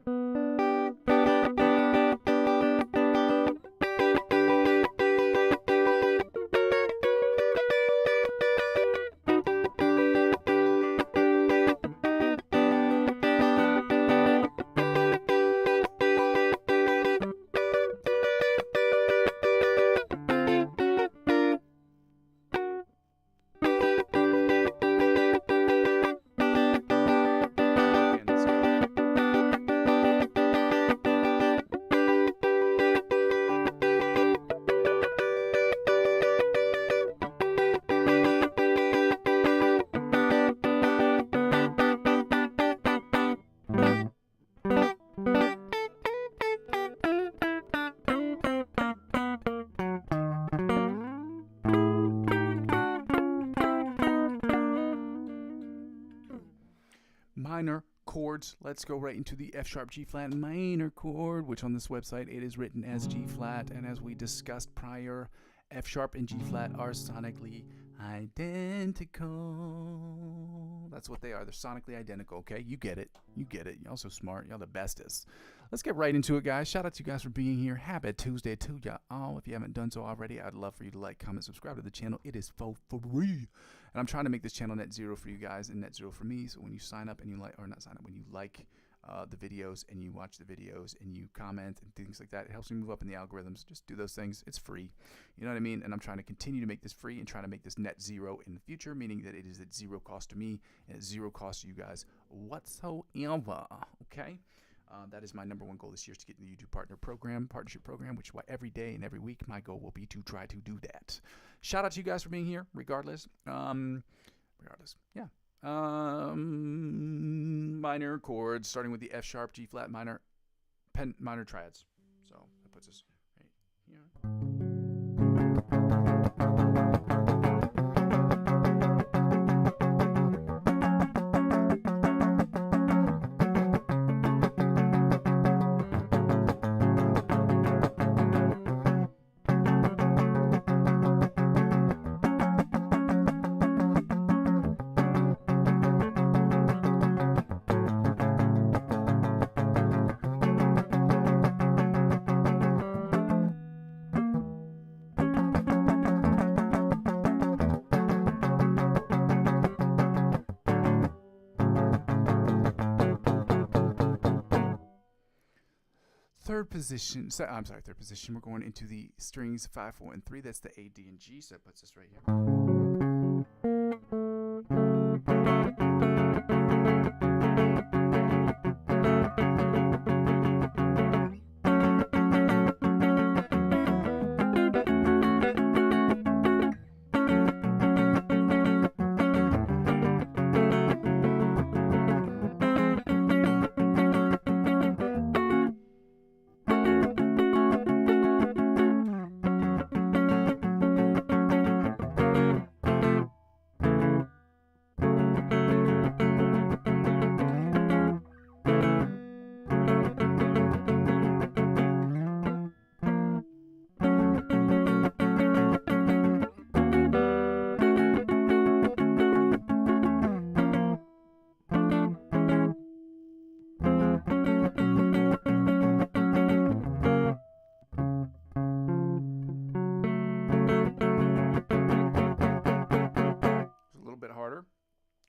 Speaker 1: Minor chords. Let's go right into the F sharp G flat minor chord, which on this website it is written as G flat, and as we discussed prior, F sharp and G flat are sonically identical. That's what they are. They're sonically identical. Okay, you get it. You get it. Y'all so smart. Y'all the bestest. Let's get right into it, guys. Shout out to you guys for being here. Happy Tuesday to y'all. If you haven't done so already, I'd love for you to like, comment, subscribe to the channel. It is for free. And I'm trying to make this channel net zero for you guys and net zero for me. So when you sign up and you like, or not sign up, when you like the videos and you watch the videos and you comment and things like that, it helps me move up in the algorithms. Just do those things. It's free. You know what I mean? And I'm trying to continue to make this free and trying to make this net zero in the future, meaning that it is at zero cost to me and at zero cost to you guys whatsoever. Okay? That is my number one goal this year, is to get in the YouTube partnership program, which is why every day and every week my goal will be to try to do that. Shout out to you guys for being here, regardless. Yeah. Minor chords, starting with the F sharp, G flat, minor triads. So that puts us right here. Third position. We're going into the strings 5, 4, and 3. That's the A, D, and G. So that puts us right here.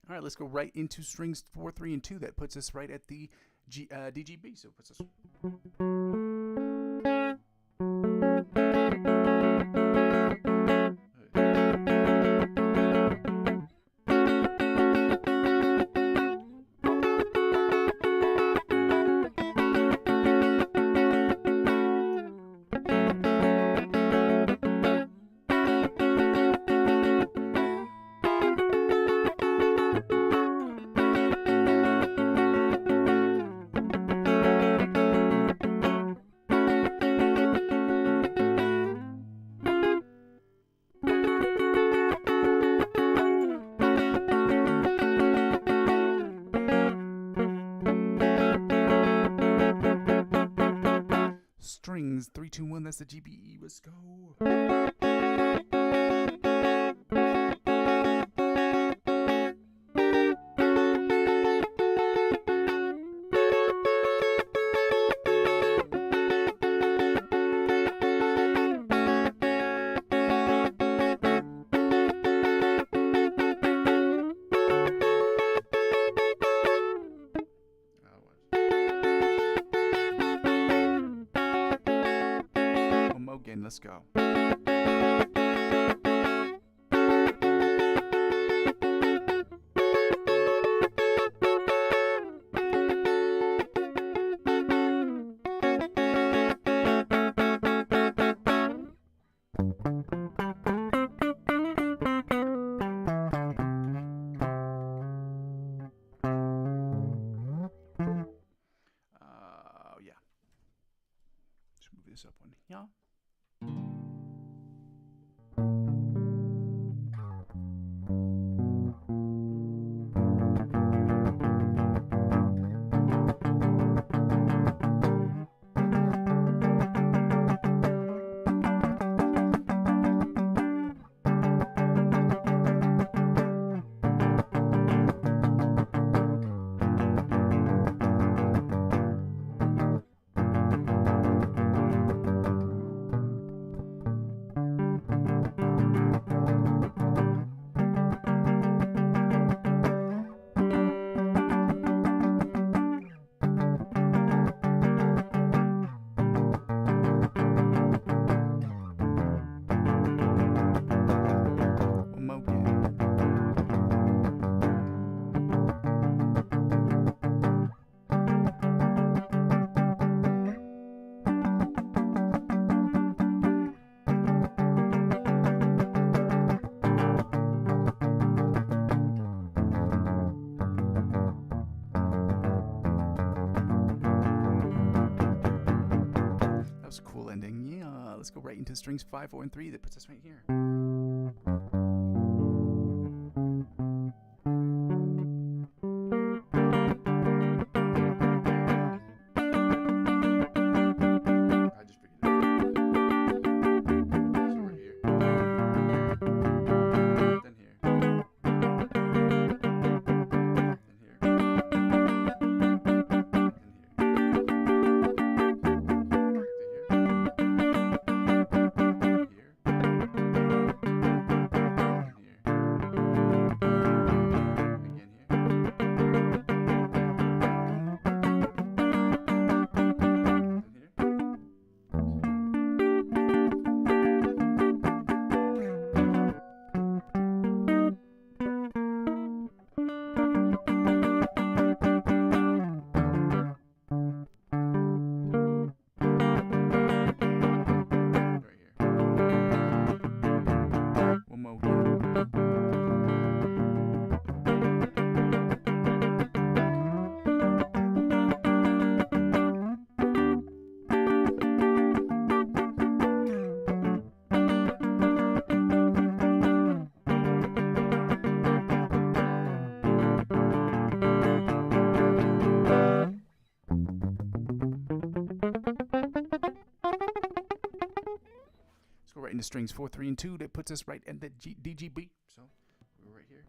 Speaker 1: All right, let's go right into strings 4, 3, and 2. That puts us right at the DGB. So it puts us. Strings 3, 2, 1. That's the GBE. Let's go. Again, let's go. Yeah. Let's move this up one. Yeah. Let's go right into strings 5, 4, and 3. That puts us right here. I just figured it out. So we're here. Then here. Then here. Into strings 4, 3, and 2. That puts us right at the DGB. So we're right here.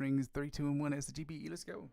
Speaker 1: strings, 3, 2, and 1 as the GBE. Let's go.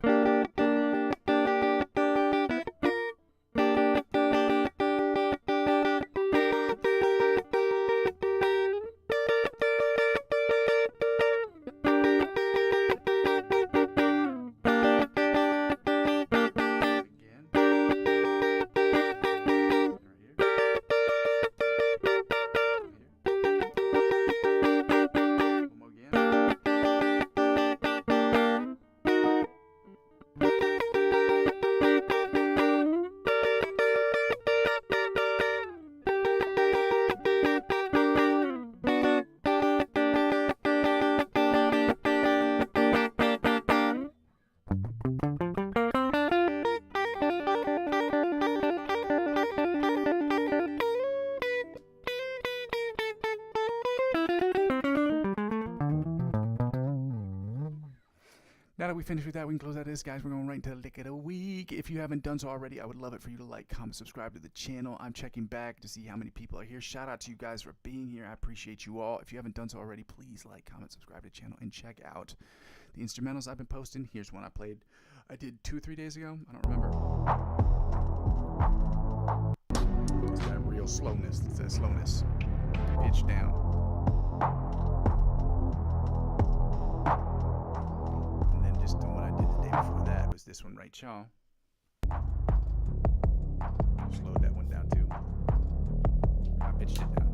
Speaker 1: Now that we finished with that, we can close out this, guys. We're going right into the lick of the week. If you haven't done so already, I would love it for you to like, comment, subscribe to the channel. I'm checking back to see how many people are here. Shout out to you guys for being here. I appreciate you all. If you haven't done so already, please like, comment, subscribe to the channel, and check out the instrumentals I've been posting. Here's one I played. I did 2 or 3 days ago. I don't remember. It's that real slowness. It's that slowness. Pitch down. And what I did the day before that was this one right, y'all. Slowed that one down too. I pitched it down.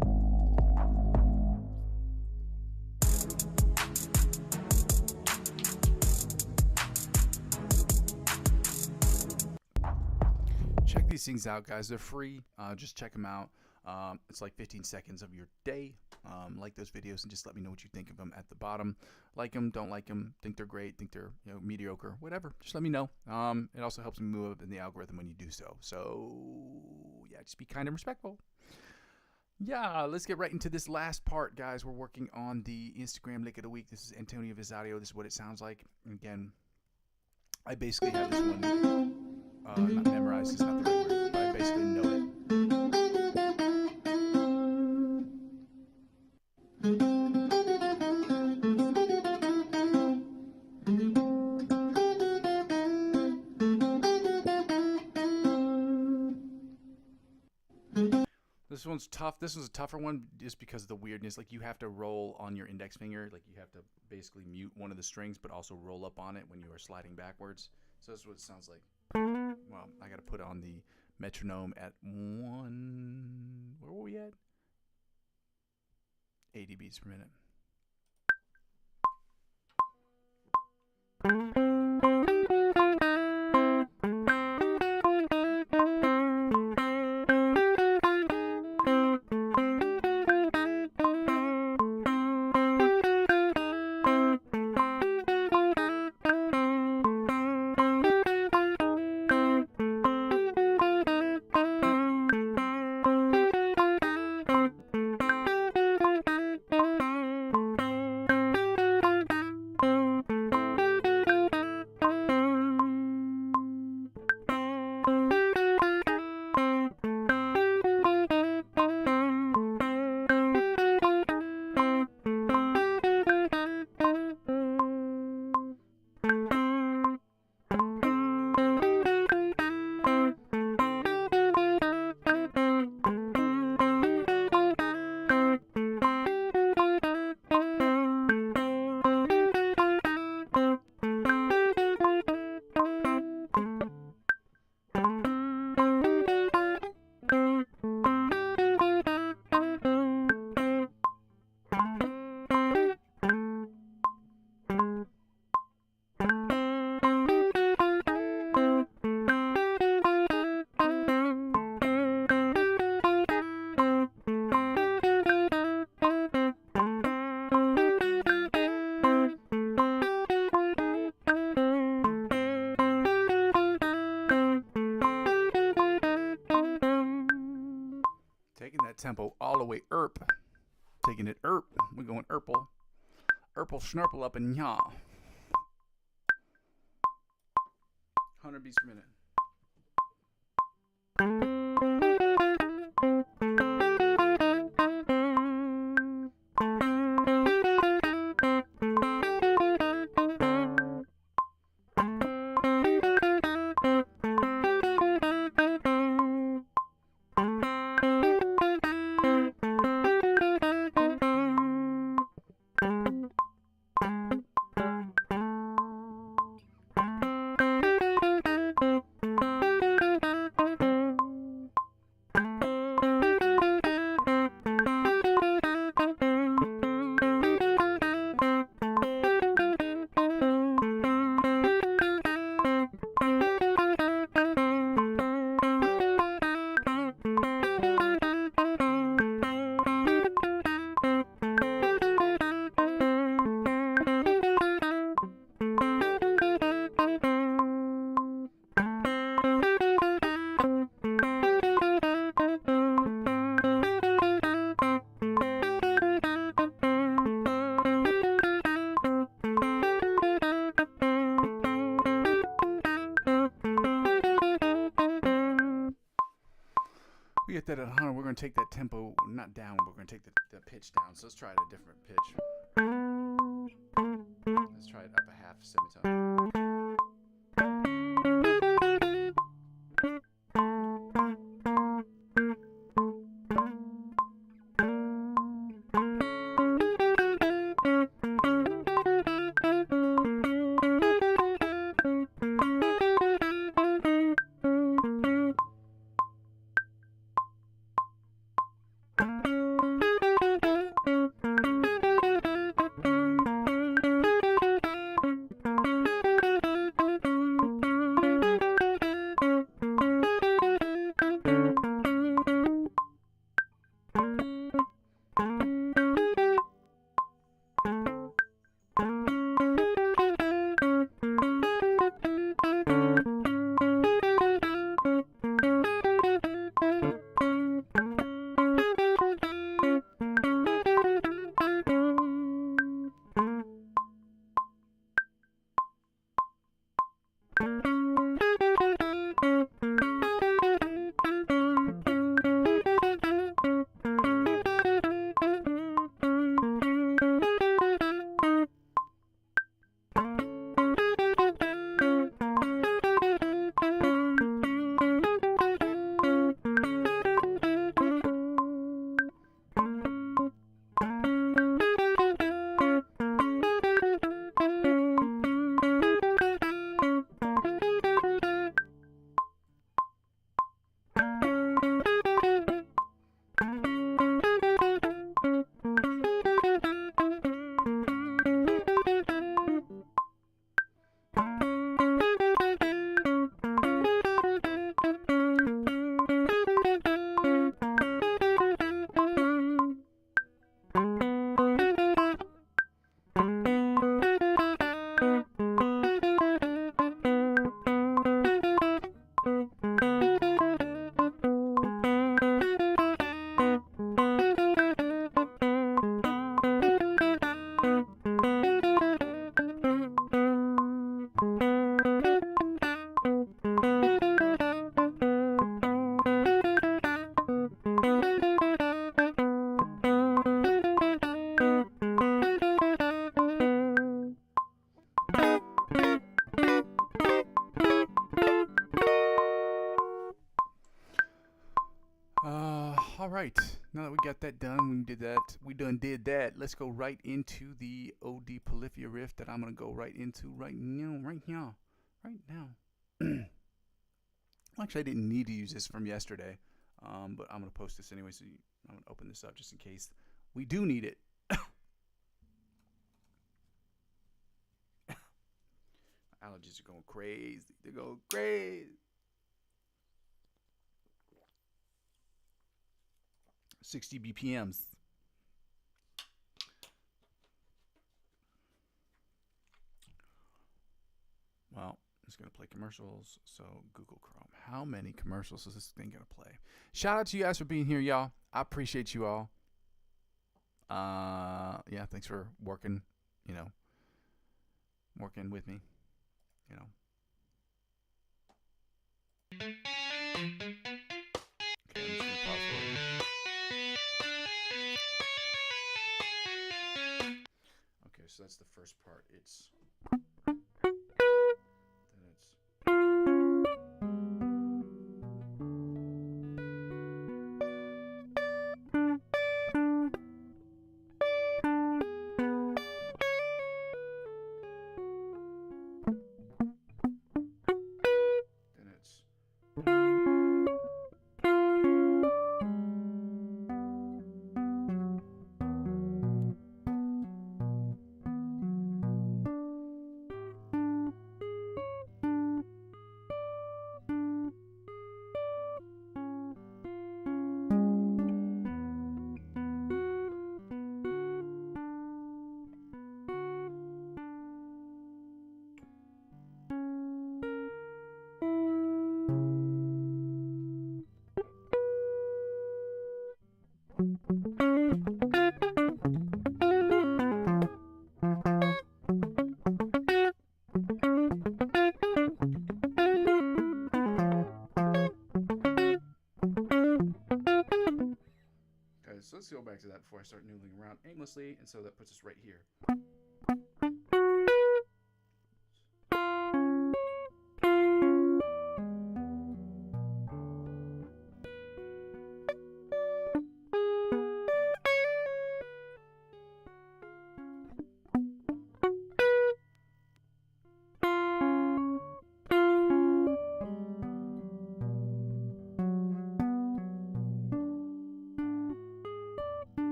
Speaker 1: Check these things out, guys. They're free. Just check them out. It's like 15 seconds of your day. Like those videos and just let me know what you think of them at the bottom. Like them, don't like them, think they're great, think they're mediocre, whatever. Just let me know. It also helps me move up in the algorithm when you do so. So yeah, just be kind and respectful. Yeah, let's get right into this last part, guys. We're working on the Instagram lick of the week. This is Antonio Visadio. This is what it sounds like. Again, I basically have this one not memorized. It's not the right word, but I basically know it. This one's tough. This was a tougher one just because of the weirdness. Like, you have to roll on your index finger. Like, you have to basically mute one of the strings, but also roll up on it when you are sliding backwards. So that's what it sounds like. Well, I got to put on the metronome at 1... Where were we at? 80 beats per minute. Tempo all the way taking it we're going Urple snurple up and yaw. 100 beats per minute. instead of 100, we're going to take that tempo not down, we're going to take the pitch down. So let's try it at a different pitch. Let's try it up a half semitone. All right, now that we got that done, we done did that. Let's go right into the OD Polyphia riff that I'm gonna go right into right now. Actually, I didn't need to use this from yesterday, but I'm gonna post this anyway. So I'm gonna open this up just in case we do need it. Allergies are going crazy. They're going crazy. 60 BPMs. Well, I'm just going to play commercials. So Google Chrome. How many commercials is this thing going to play? Shout out to you guys for being here, y'all. I appreciate you all. Yeah, thanks for working with me, Okay, I'm just going to pause for you. Okay, so that's the first part. So let's go back to that before I start noodling around aimlessly. And so that puts us right here.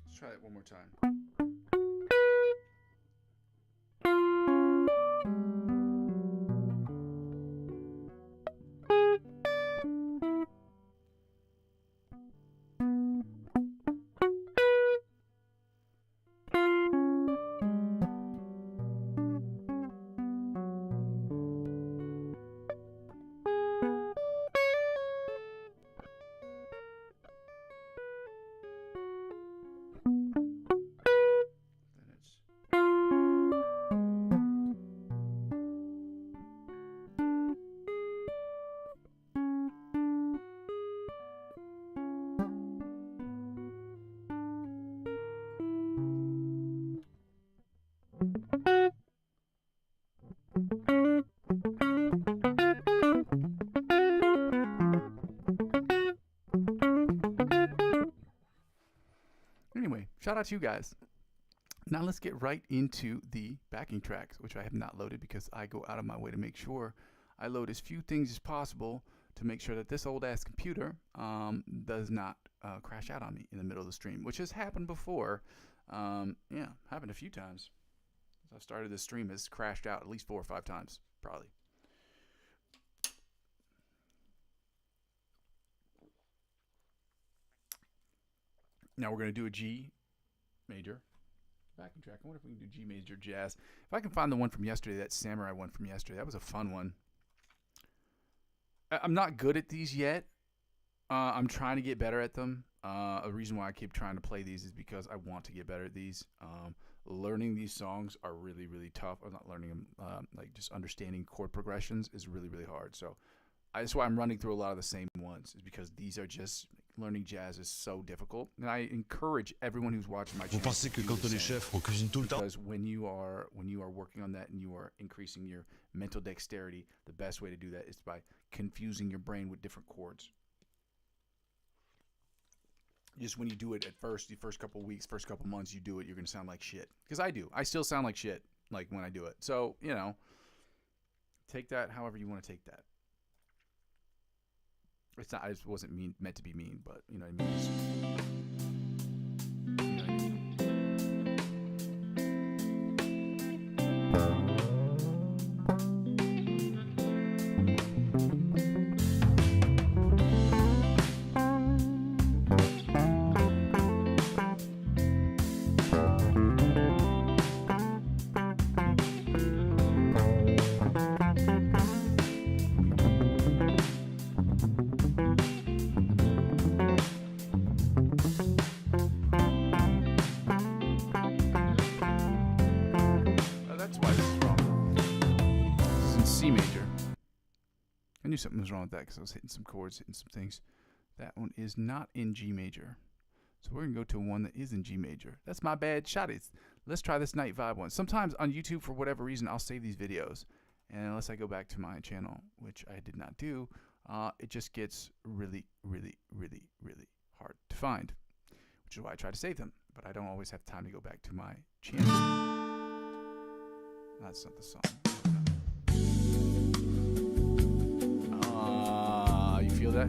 Speaker 1: Let's try it one more time. Anyway, shout out to you guys. Now let's get right into the backing tracks, which I have not loaded because I go out of my way to make sure I load as few things as possible to make sure that this old ass computer does not crash out on me in the middle of the stream, which has happened before. Yeah, happened a few times. As I started this stream, it's crashed out at least 4 or 5 times, probably. Now we're going to do a G major backing track. I wonder if we can do G major jazz. If I can find the one from yesterday, that samurai one from yesterday, that was a fun one. I'm not good at these yet. I'm trying to get better at them. A reason why I keep trying to play these is because I want to get better at these. Learning these songs are really, really tough. I'm not learning them, like just understanding chord progressions is really, really hard. So that's why I'm running through a lot of the same ones, is because these are just, learning jazz is so difficult. And I encourage everyone who's watching my channel.
Speaker 2: Vous pensez que quand on est chef, on cuisine tout le temps?
Speaker 1: Because when you are working on that and you are increasing your mental dexterity, the best way to do that is by confusing your brain with different chords. Just when you do it at first, the first couple weeks, first couple months, you do it, you're going to sound like shit. Because I do. I still sound like shit, like when I do it. So, you know, take that however you want to take that. It's not, it wasn't meant to be mean, but you know what I mean. C major. I knew something was wrong with that because I was hitting some chords, hitting some things. That one is not in G major. So we're going to go to one that is in G major. That's my bad shotties. Let's try this night vibe one. Sometimes on YouTube, for whatever reason, I'll save these videos. And unless I go back to my channel, which I did not do, it just gets really, really, really, really hard to find. Which is why I try to save them. But I don't always have time to go back to my channel. That's not the song. You feel that?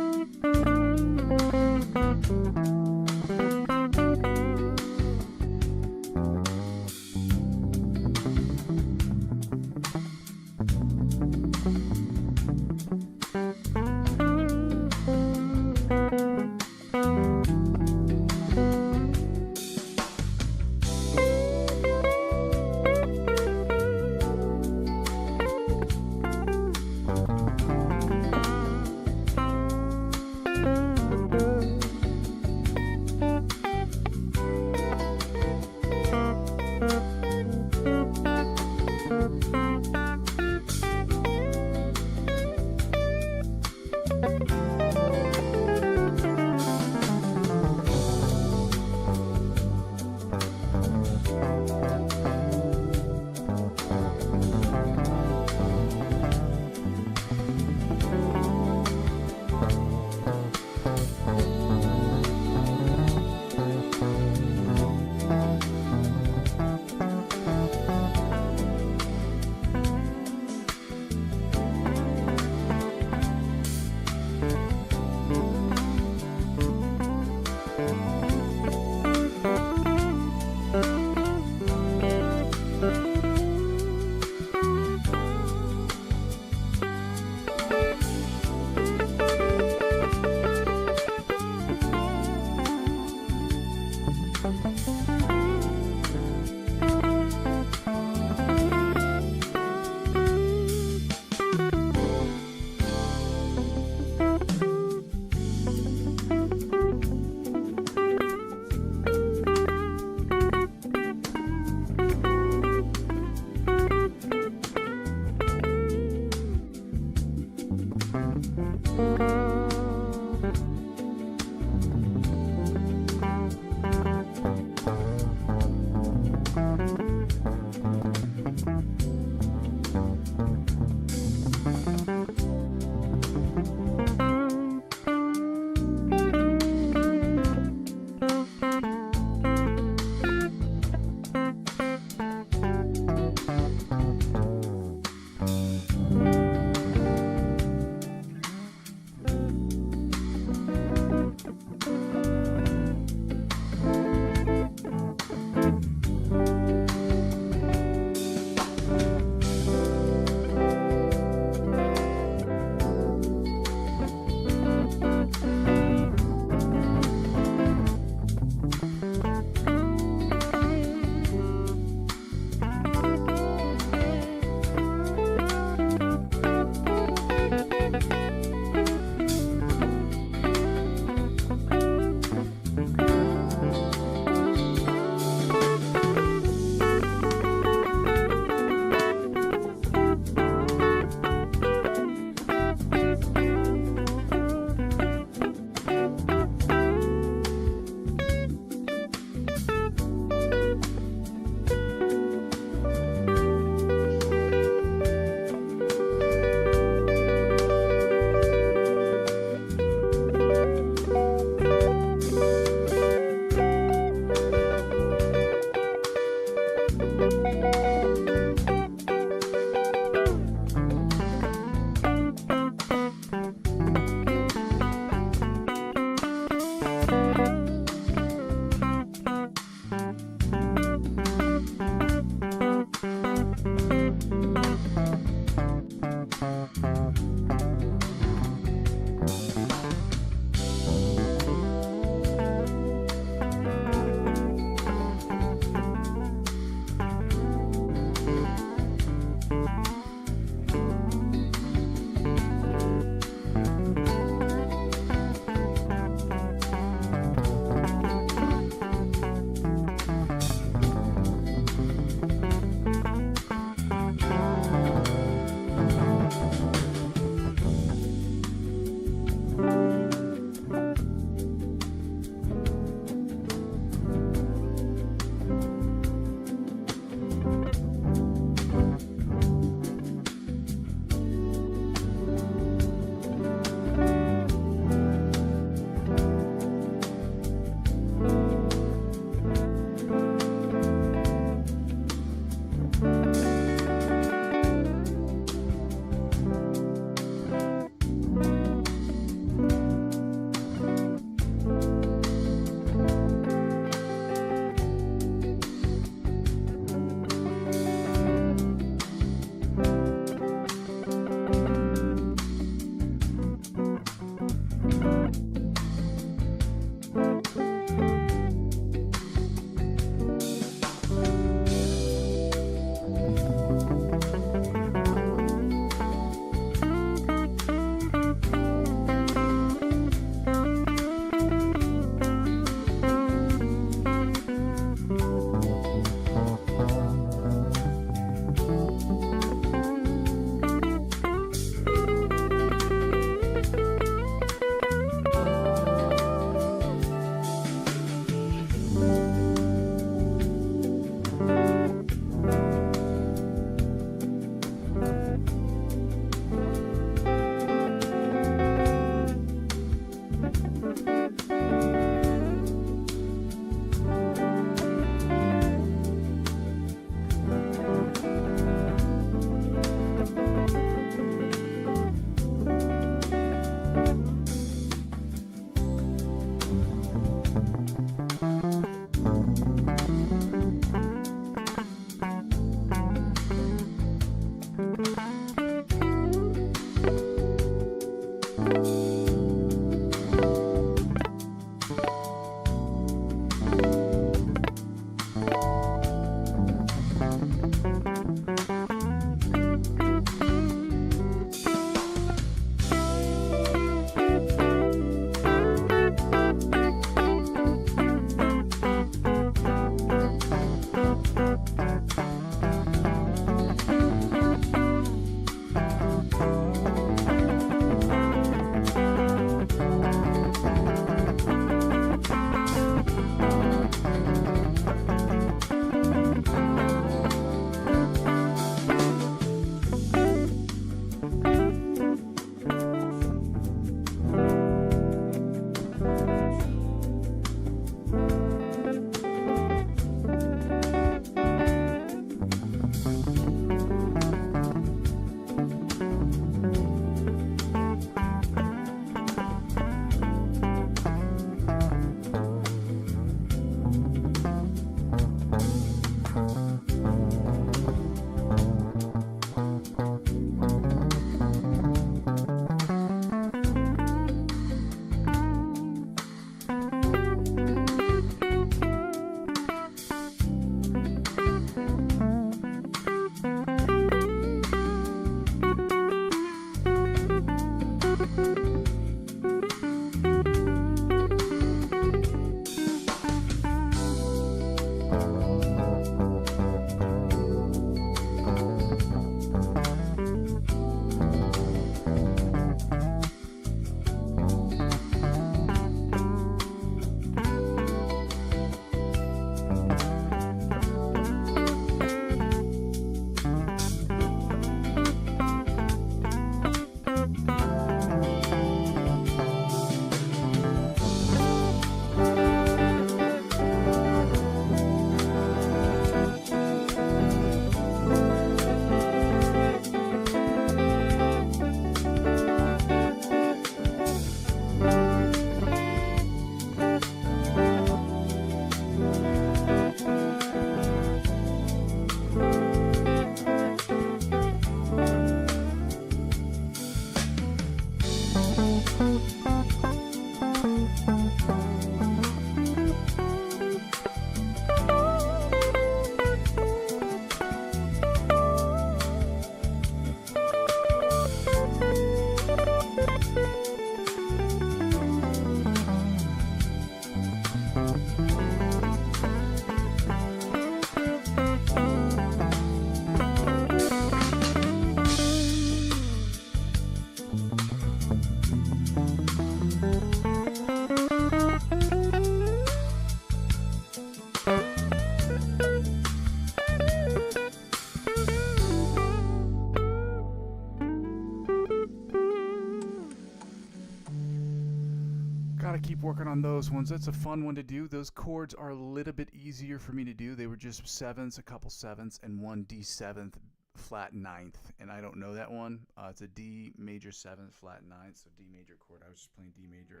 Speaker 1: Gotta keep working on those ones. That's a fun one to do. Those chords are a little bit easier for me to do. They were just sevenths, a couple sevenths, and one D7 flat ninth. And I don't know that one. It's a D major 7th flat ninth. So D major chord. I was just playing D major.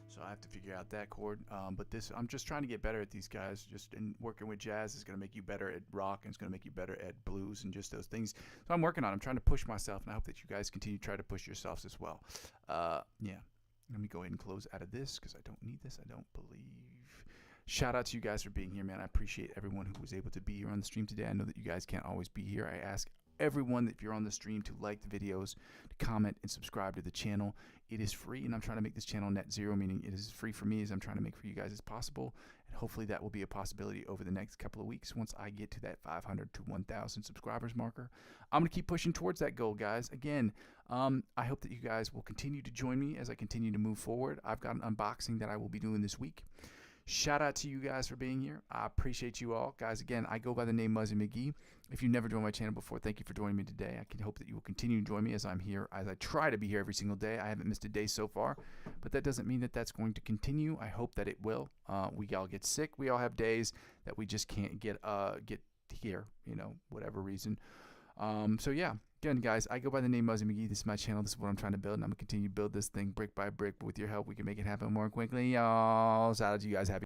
Speaker 1: So I have to figure out that chord. But this, I'm just trying to get better at these guys. Just in working with jazz is going to make you better at rock, and it's going to make you better at blues and just those things. So I'm working on it. I'm trying to push myself, and I hope that you guys continue to try to push yourselves as well. Yeah. Let me go ahead and close out of this because I don't need this. I don't believe. Shout out to you guys for being here, man. I appreciate everyone who was able to be here on the stream today. I know that you guys can't always be here. I ask everyone that if you're on the stream to like the videos, to comment, and subscribe to the channel. It is free, and I'm trying to make this channel net zero, meaning it is free for me as I'm trying to make for you guys as possible. And hopefully that will be a possibility over the next couple of weeks once I get to that 500 to 1,000 subscribers marker. I'm going to keep pushing towards that goal, guys. Again, I hope that you guys will continue to join me as I continue to move forward. I've got an unboxing that I will be doing this week. Shout out to you guys for being here. I appreciate you all. Guys, again, I go by the name Muzzy McGee. If you've never joined my channel before, thank you for joining me today. I can hope that you will continue to join me as I'm here, as I try to be here every single day. I haven't missed a day so far, but that doesn't mean that that's going to continue. I hope that it will. We all get sick. We all have days that we just can't get here, you know, whatever reason. So yeah, again, guys, I go by the name Muzzy McGee. This is my channel. This is what I'm trying to build, and I'm going to continue to build this thing brick by brick. But with your help, we can make it happen more quickly, y'all. Shout out to you guys. Happy